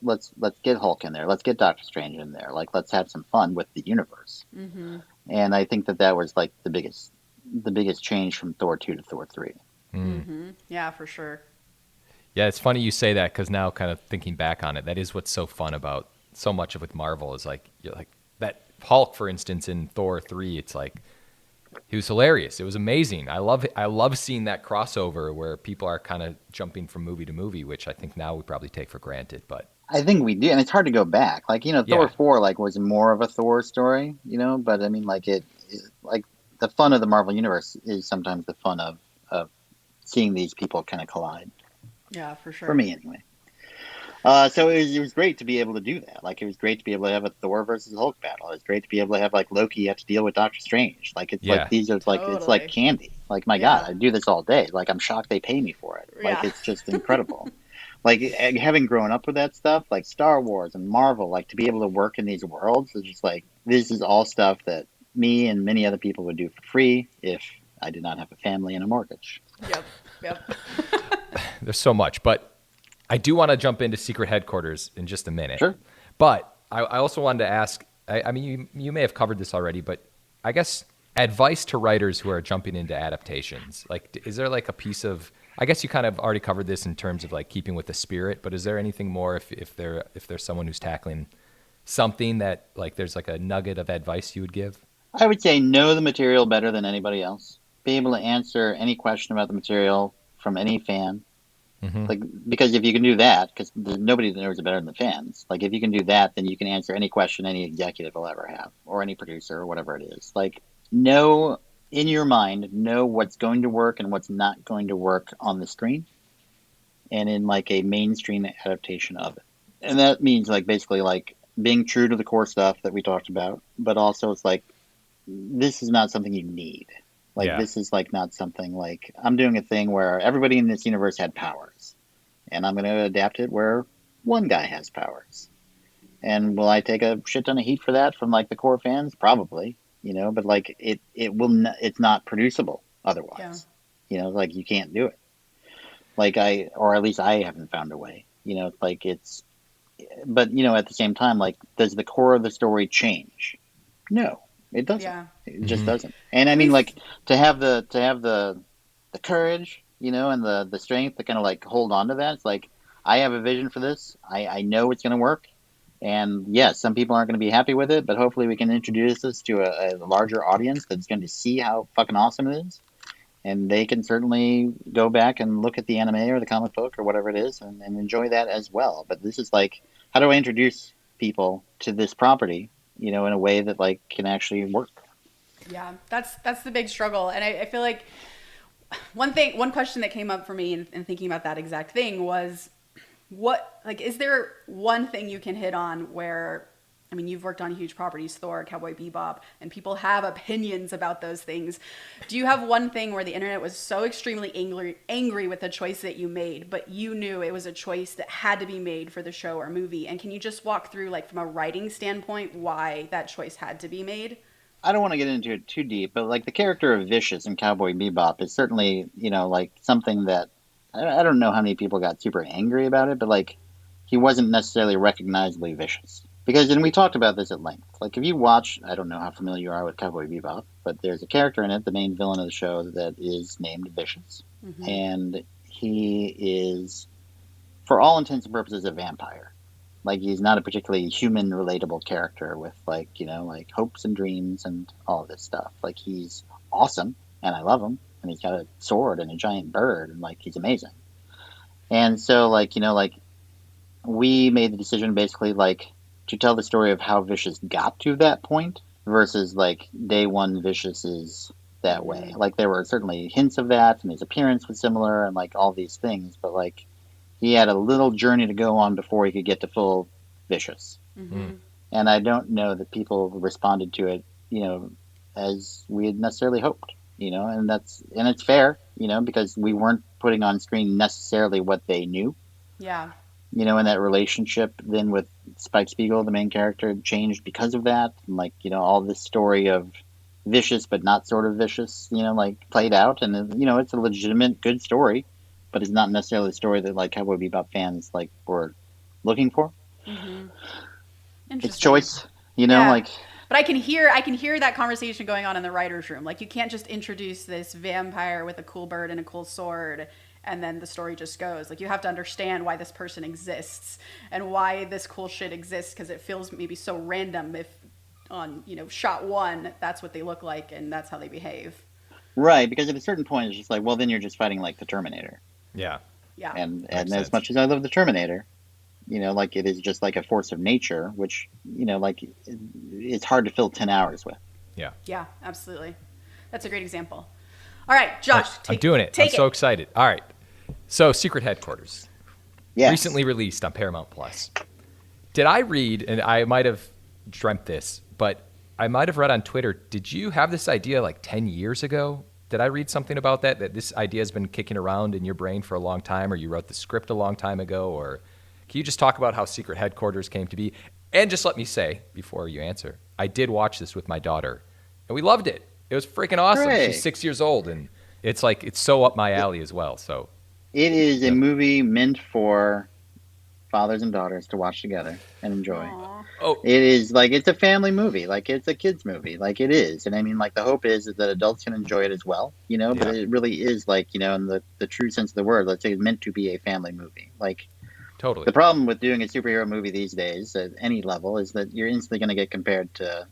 let's get Hulk in there, let's get Doctor Strange in there, like let's have some fun with the universe. And I think that was like the biggest change from Thor 2 to Thor 3. Yeah, for sure. Yeah, it's funny you say that, because now kind of thinking back on it, that is what's so fun about so much of with Marvel is like you're like that Hulk, for instance, in Thor 3. It's like he was hilarious. It was amazing. I love seeing that crossover where people are kind of jumping from movie to movie, which I think now we probably take for granted. But I think we do, and it's hard to go back. Like Thor 4 like was more of a Thor story, but I mean like it like the fun of the Marvel universe is sometimes the fun of seeing these people kind of collide. Yeah, for sure. For me, anyway. So it was great to be able to do that. Like, it was great to be able to have a Thor versus Hulk battle. It was great to be able to have, like, Loki have to deal with Doctor Strange. Like, it's like, these are, like, it's like candy. Like, my God, I do this all day. Like, I'm shocked they pay me for it. Like, it's just incredible. Like, having grown up with that stuff, like Star Wars and Marvel, like, to be able to work in these worlds is just, like, this is all stuff that me and many other people would do for free if I did not have a family and a mortgage. Yep. There's so much, but I do want to jump into Secret Headquarters in just a minute. Sure. But I also wanted to ask, I mean, you may have covered this already, but I guess advice to writers who are jumping into adaptations. Like, is there like a piece of, I guess you kind of already covered this in terms of like keeping with the spirit, but is there anything more if there's someone who's tackling something that like there's like a nugget of advice you would give? I would say know the material better than anybody else. Be able to answer any question about the material from any fan. Like, because if you can do that, because there's nobody that knows it better than the fans. Like, if you can do that, then you can answer any question any executive will ever have, or any producer, or whatever it is. Like, know in your mind, know what's going to work and what's not going to work on the screen, and in like a mainstream adaptation of it. And that means like basically like being true to the core stuff that we talked about, but also it's like this is not something you need. Like, this is, like, not something, like, I'm doing a thing where everybody in this universe had powers. And I'm going to adapt it where one guy has powers. And will I take a shit ton of heat for that from like the core fans? Probably, but like it's not producible otherwise. Like you can't do it. Like or at least I haven't found a way. Like but at the same time, like, does the core of the story change? No, it doesn't. Yeah. It just doesn't. And I mean, like, to have the courage, and the strength to kind of like hold on to that. It's like, I have a vision for this. I know it's going to work. And yes, some people aren't going to be happy with it, but hopefully we can introduce this to a larger audience that's going to see how fucking awesome it is. And they can certainly go back and look at the anime or the comic book or whatever it is and enjoy that as well. But this is like, how do I introduce people to this property, in a way that like can actually work? Yeah, that's the big struggle. And I feel like one question that came up for me in thinking about that exact thing was, is there one thing you can hit on where, I mean, you've worked on huge properties, Thor, Cowboy Bebop, and people have opinions about those things. Do you have one thing where the internet was so extremely angry with the choice that you made, but you knew it was a choice that had to be made for the show or movie? And can you just walk through, like, from a writing standpoint, why that choice had to be made? I don't want to get into it too deep, but like the character of Vicious in Cowboy Bebop is certainly, like something that I don't know how many people got super angry about it, but like he wasn't necessarily recognizably vicious. Because, and we talked about this at length, like if you watch, I don't know how familiar you are with Cowboy Bebop, but there's a character in it, the main villain of the show, that is named Vicious. Mm-hmm. And he is, for all intents and purposes, a vampire. Like, he's not a particularly human relatable character with like, like hopes and dreams and all of this stuff. Like, he's awesome and I love him, and he's got a sword and a giant bird and like he's amazing. And so like, like we made the decision basically like to tell the story of how Vicious got to that point versus like day one Vicious is that way. Like, there were certainly hints of that, and his appearance was similar and like all these things, but like he had a little journey to go on before he could get to full Vicious. Mm-hmm. And I don't know that people responded to it, as we had necessarily hoped, and it's fair, because we weren't putting on screen necessarily what they knew. Yeah. And that relationship then with Spike Spiegel, the main character, changed because of that. And like, all this story of vicious but not sort of vicious, like played out. And, it's a legitimate, good story, but it's not necessarily the story that like Cowboy Bebop fans like were looking for. Mm-hmm. It's choice, like. But I can hear that conversation going on in the writer's room. Like, you can't just introduce this vampire with a cool bird and a cool sword and then the story just goes. Like, you have to understand why this person exists and why this cool shit exists, because it feels maybe so random if on, shot one, that's what they look like and that's how they behave. Right, because at a certain point it's just like, well, then you're just fighting like the Terminator. Yeah. Yeah. And as much as I love the Terminator, like it is just like a force of nature, which, like it's hard to fill 10 hours with. Yeah. Yeah, absolutely. That's a great example. All right, Josh. I'm doing it. I'm so excited. All right. So, Secret Headquarters. Yes. Recently released on Paramount Plus. Did I read, and I might have dreamt this, but I might have read on Twitter, did you have this idea like 10 years ago? Did I read something about that this idea has been kicking around in your brain for a long time, or you wrote the script a long time ago? Or can you just talk about how Secret Headquarters came to be? And just let me say, before you answer, I did watch this with my daughter, and we loved it. It was freaking awesome. Hooray. She's 6 years old, and it's so up my alley as well. So it is a movie meant for fathers and daughters to watch together and enjoy. Aww. Oh, it is like, it's a family movie, like it's a kids movie, like it is. And I mean, like, the hope is that adults can enjoy it as well, but it really is like, in the true sense of the word, let's say it's meant to be a family movie. Like, totally. The problem with doing a superhero movie these days at any level is that you're instantly going to get compared to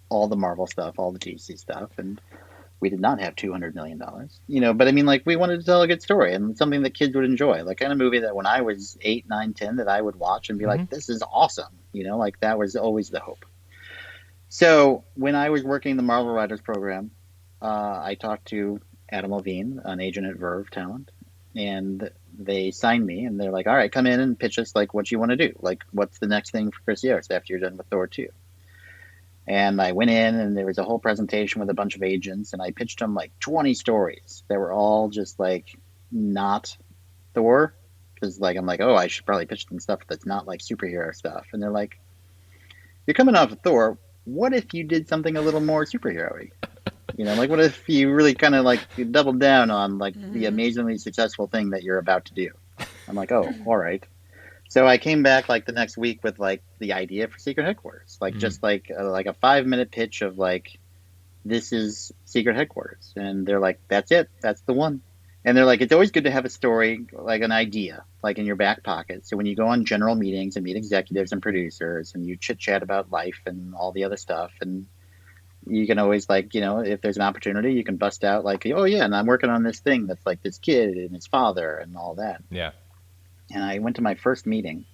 all the Marvel stuff, all the DC stuff, and we did not have $200 million, but I mean, like, we wanted to tell a good story and something that kids would enjoy, like kind of movie that when I was 8, 9, 10, that I would watch and be like, this is awesome, like that was always the hope. So when I was working the Marvel Writers program, I talked to Adam Levine, an agent at Verve Talent, and they signed me, and they're like, all right, come in and pitch us like what you want to do, like what's the next thing for Chris Yost after you're done with Thor 2. And I went in, and there was a whole presentation with a bunch of agents, and I pitched them like 20 stories that were all just like not Thor, because like I'm like, oh, I should probably pitch them stuff that's not like superhero stuff, and they're like, you're coming off of Thor. What if you did something a little more superhero-y? Like what if you really kind of like doubled down on like the amazingly successful thing that you're about to do? I'm like, oh, all right. So I came back like the next week with like the idea for Secret Headquarters, like just like a 5-minute pitch of like, this is Secret Headquarters, and they're like, that's it, that's the one. And they're like, it's always good to have a story, like an idea, like in your back pocket. So when you go on general meetings and meet executives and producers, and you chit chat about life and all the other stuff, and you can always like, if there's an opportunity, you can bust out like, oh yeah, and I'm working on this thing that's like this kid and his father and all that. Yeah. And I went to my first meeting,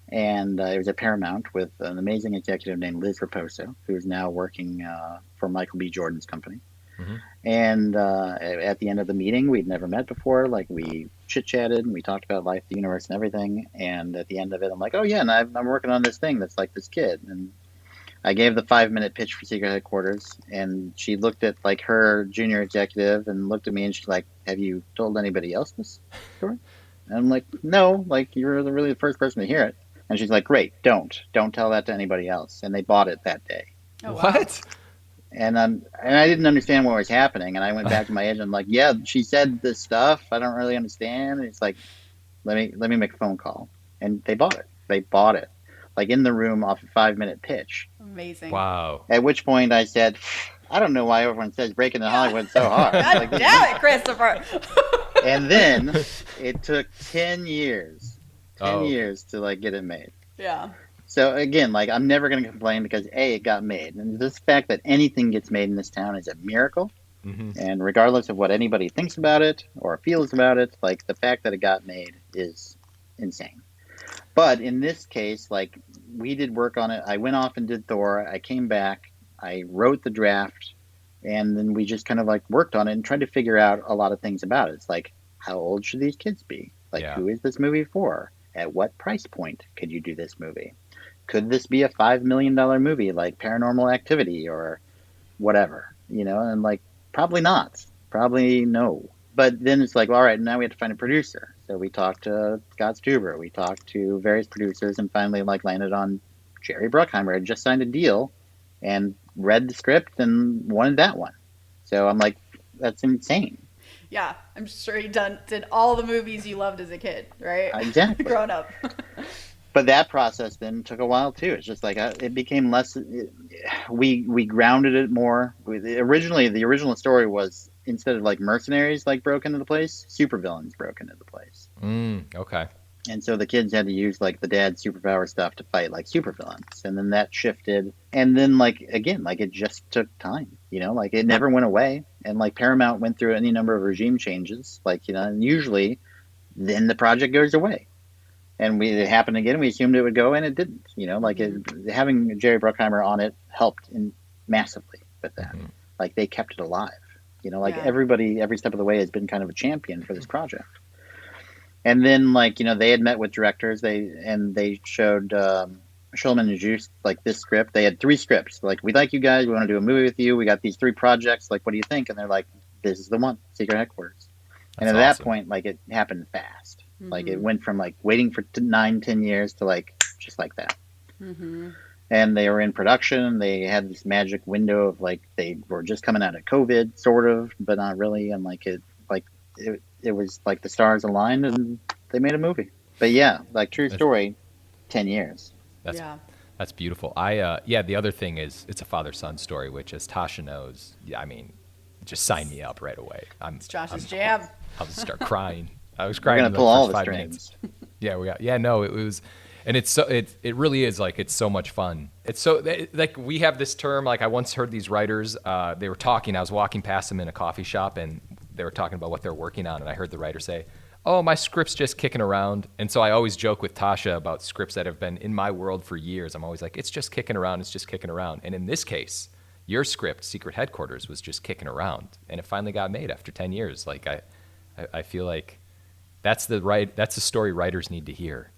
and it was at Paramount with an amazing executive named Liz Raposo, who is now working for Michael B. Jordan's company. Mm-hmm. And at the end of the meeting, we'd never met before. Like we chit-chatted and we talked about life, the universe, and everything. And at the end of it, I'm like, oh yeah, and I'm working on this thing that's like this kid. And I gave the 5-minute pitch for Secret Headquarters, and she looked at like her junior executive and looked at me, and she's like, have you told anybody else this story? And I'm like, no, like you're really the first person to hear it. And she's like, great, don't tell that to anybody else. And they bought it that day. Oh, wow. What? And I didn't understand what was happening. And I went back to my agent. I'm like, yeah, she said this stuff. I don't really understand. And it's like, let me make a phone call. And they bought it. They bought it, like in the room off a 5-minute pitch. Amazing. Wow. At which point I said, I don't know why everyone says breaking into Hollywood so hard. God Like, damn it, Christopher. and then it took 10 years, 10 years to like get it made. Yeah. So again, like I'm never going to complain because A, it got made. And this fact that anything gets made in this town is a miracle. Mm-hmm. And regardless of what anybody thinks about it or feels about it, like the fact that it got made is insane. But in this case, like we did work on it. I went off and did Thor. I came back. I wrote the draft. And then we just kind of like worked on it and tried to figure out a lot of things about it. It's like, how old should these kids be? Like, who is this movie for? At what price point could you do this movie? Could this be a $5 million movie like Paranormal Activity or whatever? And like, probably not. Probably no. But then it's like, all right, now we have to find a producer. So we talked to Scott Stuber. We talked to various producers and finally like landed on Jerry Bruckheimer. Had just signed a deal and read the script and wanted that one. So I'm like, that's insane. Yeah, I'm sure he did all the movies you loved as a kid, right? Exactly. Growing up. But that process then took a while too. It's just like it became less. We grounded it more. The original story was instead of like mercenaries like broke into the place, supervillains broke into the place. Okay. And so the kids had to use like the dad's superpower stuff to fight like supervillains, and then that shifted. And then like again, like it just took time. Like it never went away. And like Paramount went through any number of regime changes, like and usually then the project goes away. And it happened again. We assumed it would go, and it didn't. Like having Jerry Bruckheimer on it helped massively with that. Mm-hmm. Like they kept it alive. Everybody, every step of the way has been kind of a champion for this project. And then, like they had met with directors. They showed Shulman and Juice like this script. They had 3 scripts. Like, we like you guys. We want to do a movie with you. We got these 3 projects. Like, what do you think? And they're like, this is the one, Secret Headquarters. And at that point, like it happened fast. Mm-hmm. Like it went from like waiting for 9-10 years to like just like that. Mm-hmm. And they were in production. They had this magic window of like they were just coming out of COVID, sort of, but not really. And like it was like the stars aligned, and they made a movie. But yeah, like true story, 10 years. That's beautiful. The other thing is it's a father-son story, which, as Tasha knows, I mean, just sign me up right away. It's Josh's jam. I'll just start crying. I was crying. We're gonna pull all the strings. Yeah, it was, and it really is like it's so much fun. It's so like we have this term. Like I once heard these writers. They were talking. I was walking past them in a coffee shop, and they were talking about what they're working on. And I heard the writer say, "Oh, my script's just kicking around." And so I always joke with Tasha about scripts that have been in my world for years. I'm always like, "It's just kicking around. It's just kicking around." And in this case, your script, Secret Headquarters, was just kicking around, and it finally got made after 10 years. Like I feel like that's the story writers need to hear.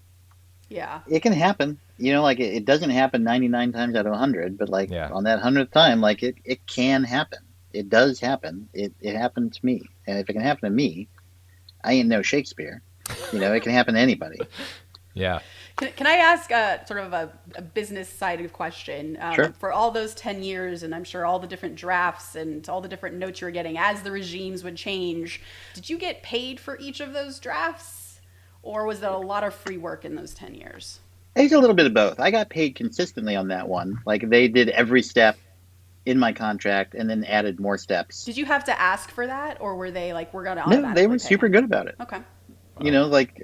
Yeah, it can happen. Like it doesn't happen 99 times out of 100, but like on that 100th time, like it can happen. It does happen. It happened to me, and if it can happen to me, I ain't no Shakespeare. It can happen to anybody. Yeah. Can I ask sort of a business side of question? Sure. For all those 10 years, and I'm sure all the different drafts and all the different notes you were getting as the regimes would change, did you get paid for each of those drafts? Or was there a lot of free work in those 10 years? It's a little bit of both. I got paid consistently on that one. Like they did every step in my contract and then added more steps. Did you have to ask for that, or were they like, we're going to No, automatically they were pay super it? good about it. Okay. You know, like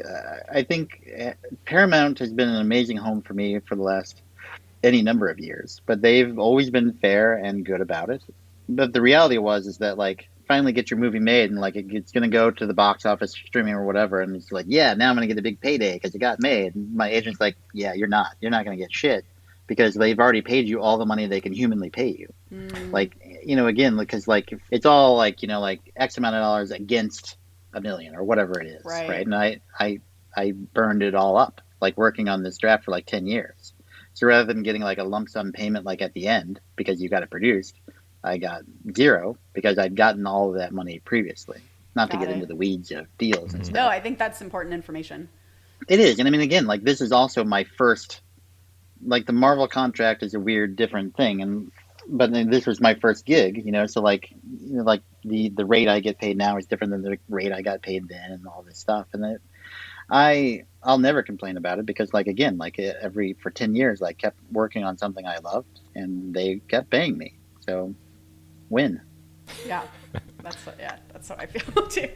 I think Paramount has been an amazing home for me for the last any number of years, but they've always been fair and good about it. But the reality is that like finally get your movie made and like it's going to go to the box office streaming or whatever, and it's like, yeah, now I'm going to get a big payday because it got made. And my agent's like, yeah, you're not going to get shit because they've already paid you all the money they can humanly pay you. Like, you know, again, because like it's all like, you know, like X amount of dollars against $1 million or whatever it is, right? And I burned it all up like working on this draft for like 10 years. So rather than getting like a lump sum payment like at the end because you got it produced, I got zero because I'd gotten all of that money previously. Not to get into the weeds of deals and stuff. No, I think that's important information. It is. And I mean, again, like this is also my first, like the Marvel contract is a weird, different thing. But this was my first gig, you know, so like, you know, like the rate I get paid now is different than the rate I got paid then and all this stuff. And I'll never complain about it because like, again, like for 10 years, I kept working on something I loved and they kept paying me. So win. Yeah. That's how I feel too.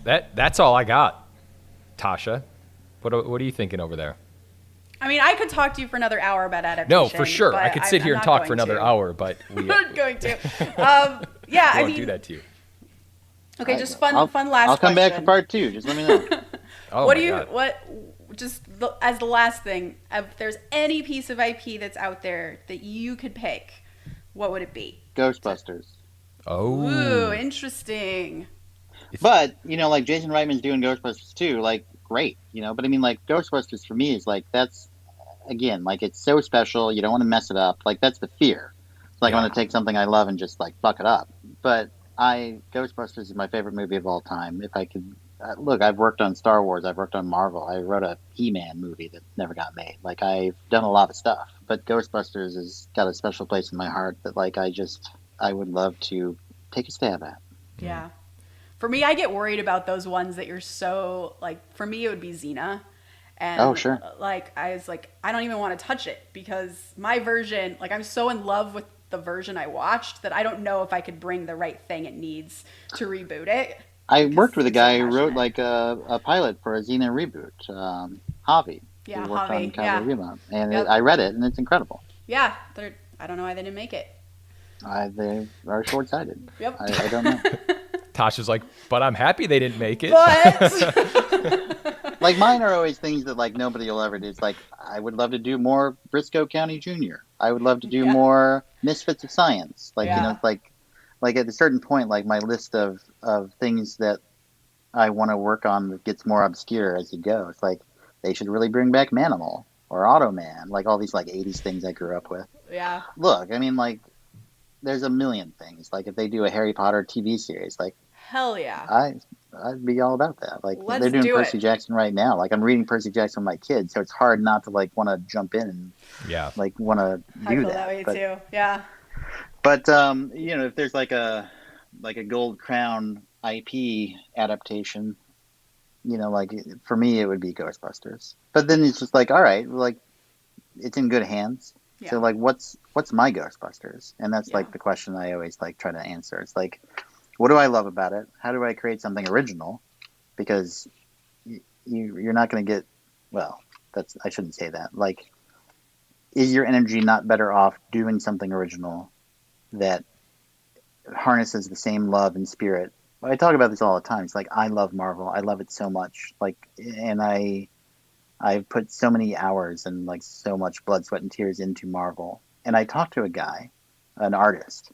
That's all I got. Tasha, what are you thinking over there? I mean, I could talk to you for another hour about adaptation. No, for sure. I could sit here and talk for another hour, but I'm not going to. I won't do that to you. Okay, just fun last question. I'll come back for part 2. Just let me know. As the last thing, if there's any piece of IP that's out there that you could pick, what would it be? Ghostbusters. Oh. Ooh, interesting. But, you know, like Jason Reitman's doing Ghostbusters too, like, great, you know, but I mean, like, Ghostbusters for me is like, that's, again, like, it's so special, you don't want to mess it up, like, that's the fear. It's like, I want to take something I love and just, like, fuck it up. But Ghostbusters is my favorite movie of all time. If I could, look, I've worked on Star Wars, I've worked on Marvel, I wrote a He-Man movie that never got made. Like, I've done a lot of stuff, but Ghostbusters has got a special place in my heart that, like, I would love to take a stab at. Yeah. For me, I get worried about those ones that you're so, like, for me, it would be Xena. And, oh, sure. Like, I was like, I don't even want to touch it because my version, like, I'm so in love with the version I watched that I don't know if I could bring the right thing it needs to reboot it. I worked with a guy who wrote, like, a pilot for a Xena reboot, Javi. Yeah, who worked Javi, on Cowboy Bebop. And Yep. I read it, and it's incredible. Yeah, I don't know why they didn't make it. They are short-sighted. Yep. I don't know. Tasha's like, but I'm happy they didn't make it. But like mine are always things that like nobody will ever do. It's like I would love to do more Briscoe County Jr. I would love to do more Misfits of Science. Like you know, like at a certain point, like my list of things that I want to work on gets more obscure as you go. It's like they should really bring back Manimal or Automan, like all these like 80s things I grew up with. Yeah. Look, I mean, like there's a million things. Like if they do a Harry Potter TV series, like hell yeah, I'd be all about that. Like Let's they're doing do Percy Jackson right now. Like I'm reading Percy Jackson with my kids, so it's hard not to like want to jump in and like want to do I feel that. that way too. Yeah. But you know, if there's like a Gold Crown IP adaptation, you know, like for me it would be Ghostbusters. But then it's just like, all right, like it's in good hands. Yeah. So like what's my Ghostbusters? And that's like the question I always like try to answer. It's like, what do I love about it? How do I create something original? Because you're not going to get, well, I shouldn't say that. Like, is your energy not better off doing something original that harnesses the same love and spirit? I talk about this all the time. It's like, I love Marvel. I love it so much. Like, and I've put so many hours and like so much blood, sweat, and tears into Marvel. And I talked to a guy, an artist,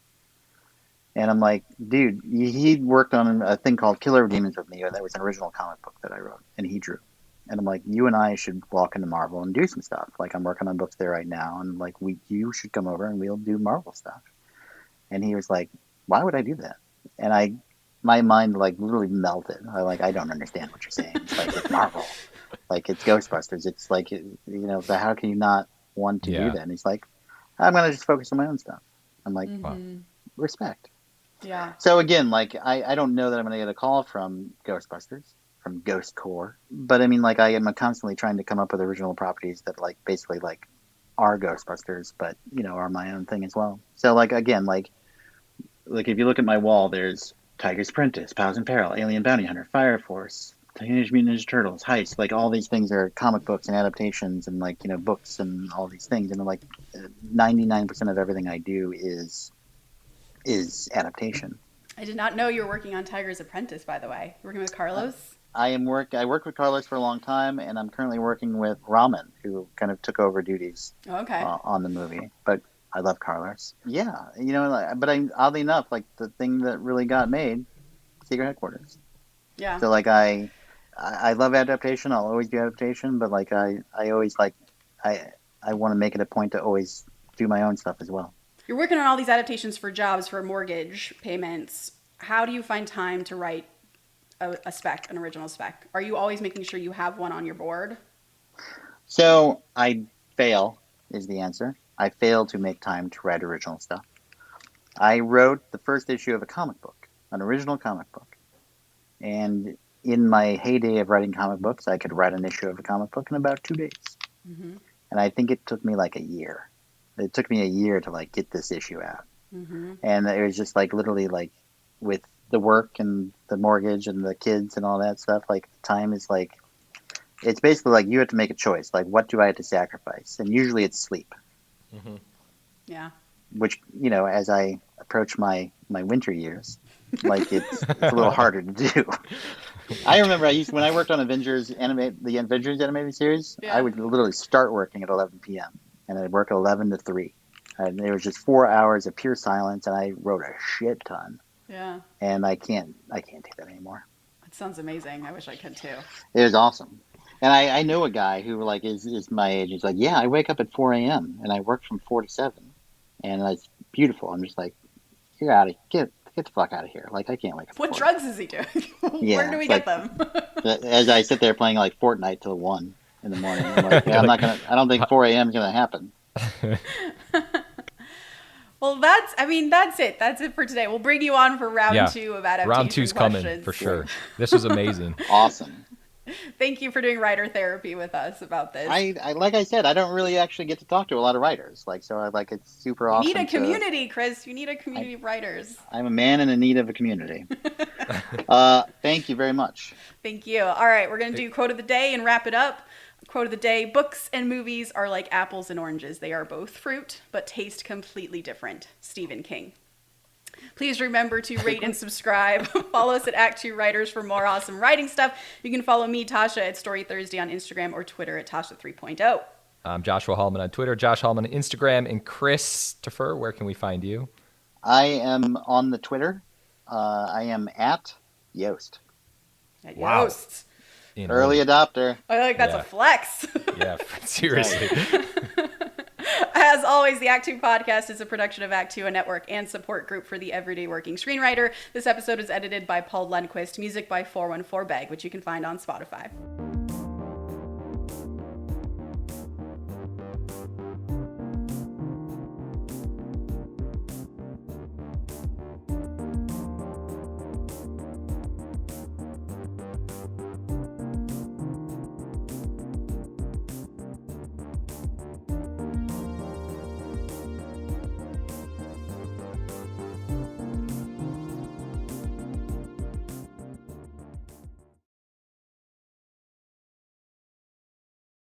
and I'm like, dude, he worked on a thing called Killer of Demons with me. That was an original comic book that I wrote, and he drew. And I'm like, you and I should walk into Marvel and do some stuff. Like, I'm working on books there right now, and like, you should come over and we'll do Marvel stuff. And he was like, why would I do that? And my mind like literally melted. I don't understand what you're saying. It's like, it's Marvel. Like it's Ghostbusters. It's like, how can you not want to do Yeah. that? And he's like, I'm gonna just focus on my own stuff. I'm like, Wow. respect. Yeah. So again, like I don't know that I'm gonna get a call from Ghostbusters, from Ghost Core, but I mean, like I am constantly trying to come up with original properties that like basically like are Ghostbusters, but are my own thing as well. So like again, like if you look at my wall, there's Tiger's Apprentice, Pals in Peril, Alien Bounty Hunter, Fire Force, Teenage Mutant Ninja Turtles, Heist. Like all these things are comic books and adaptations, and like books and all these things. And like 99% of everything I do is adaptation. I did not know you were working on Tiger's Apprentice, by the way. You're working with Carlos? I worked with Carlos for a long time, and I'm currently working with Ramen, who kind of took over duties Okay. on the movie. But I love Carlos. Yeah, but oddly enough, like the thing that really got made, Secret Headquarters. Yeah. So like I love adaptation. I'll always do adaptation, but like I always like I want to make it a point to always do my own stuff as well. You're working on all these adaptations for jobs, for mortgage payments. How do you find time to write a spec, an original spec? Are you always making sure you have one on your board? So I fail is the answer. I fail to make time to write original stuff. I wrote the first issue of a comic book, an original comic book. And in my heyday of writing comic books, I could write an issue of a comic book in about 2 days. Mm-hmm. And I think it took me like a year. It took me a year to like get this issue out. Mm-hmm. And it was just like literally like with the work and the mortgage and the kids and all that stuff, like time is like, it's basically like you have to make a choice. Like, what do I have to sacrifice? And usually it's sleep. Mm-hmm. Yeah. Which, as I approach my winter years, like it's a little harder to do. I remember when I worked on the Avengers animated series, Yeah. I would literally start working at 11 p.m. and I'd work 11 to 3. And there was just 4 hours of pure silence, and I wrote a shit ton. Yeah. And I can't take that anymore. That sounds amazing. I wish I could too. It was awesome. And I know a guy who like is my age. He's like, yeah, I wake up at 4 a.m. and I work from 4 to 7, and it's beautiful. I'm just like, you're out of get the fuck out of here. Like I can't wake up. What at 4. drugs is he doing? Where do we get them? As I sit there playing like Fortnite till 1 in the morning, I'm like, yeah, I don't think 4 a.m. is gonna happen. Well, that's it. That's it for today. We'll bring you on for round 2 of adaptation Round 2's questions. coming for sure. This was amazing. Awesome. Thank you for doing writer therapy with us about this. I like I said, I don't really actually get to talk to a lot of writers. Like, so I like it's super awesome. You need a community, Chris. You need a community of writers. I'm a man in need of a community. Thank you very much. Thank you. All right, we're going to do quote of the day and wrap it up. Quote of the day: books and movies are like apples and oranges. They are both fruit, but taste completely different. Stephen King. Please remember to rate and subscribe. Follow us at ActTwoWriters for more awesome writing stuff. You can follow me, Tasha, at Story Thursday on Instagram or Twitter at Tasha 3.0. I'm Joshua Hallman on Twitter, Josh Hallman on Instagram, and Christopher, where can we find you? I am on the Twitter. I am at Yost. At Wow. Yost. Early adopter. I feel like that's a flex. Yeah, seriously. As always, the Act 2 podcast is a production of Act 2, a network and support group for the everyday working screenwriter. This episode is edited by Paul Lundquist, music by 414 Bag, which you can find on Spotify.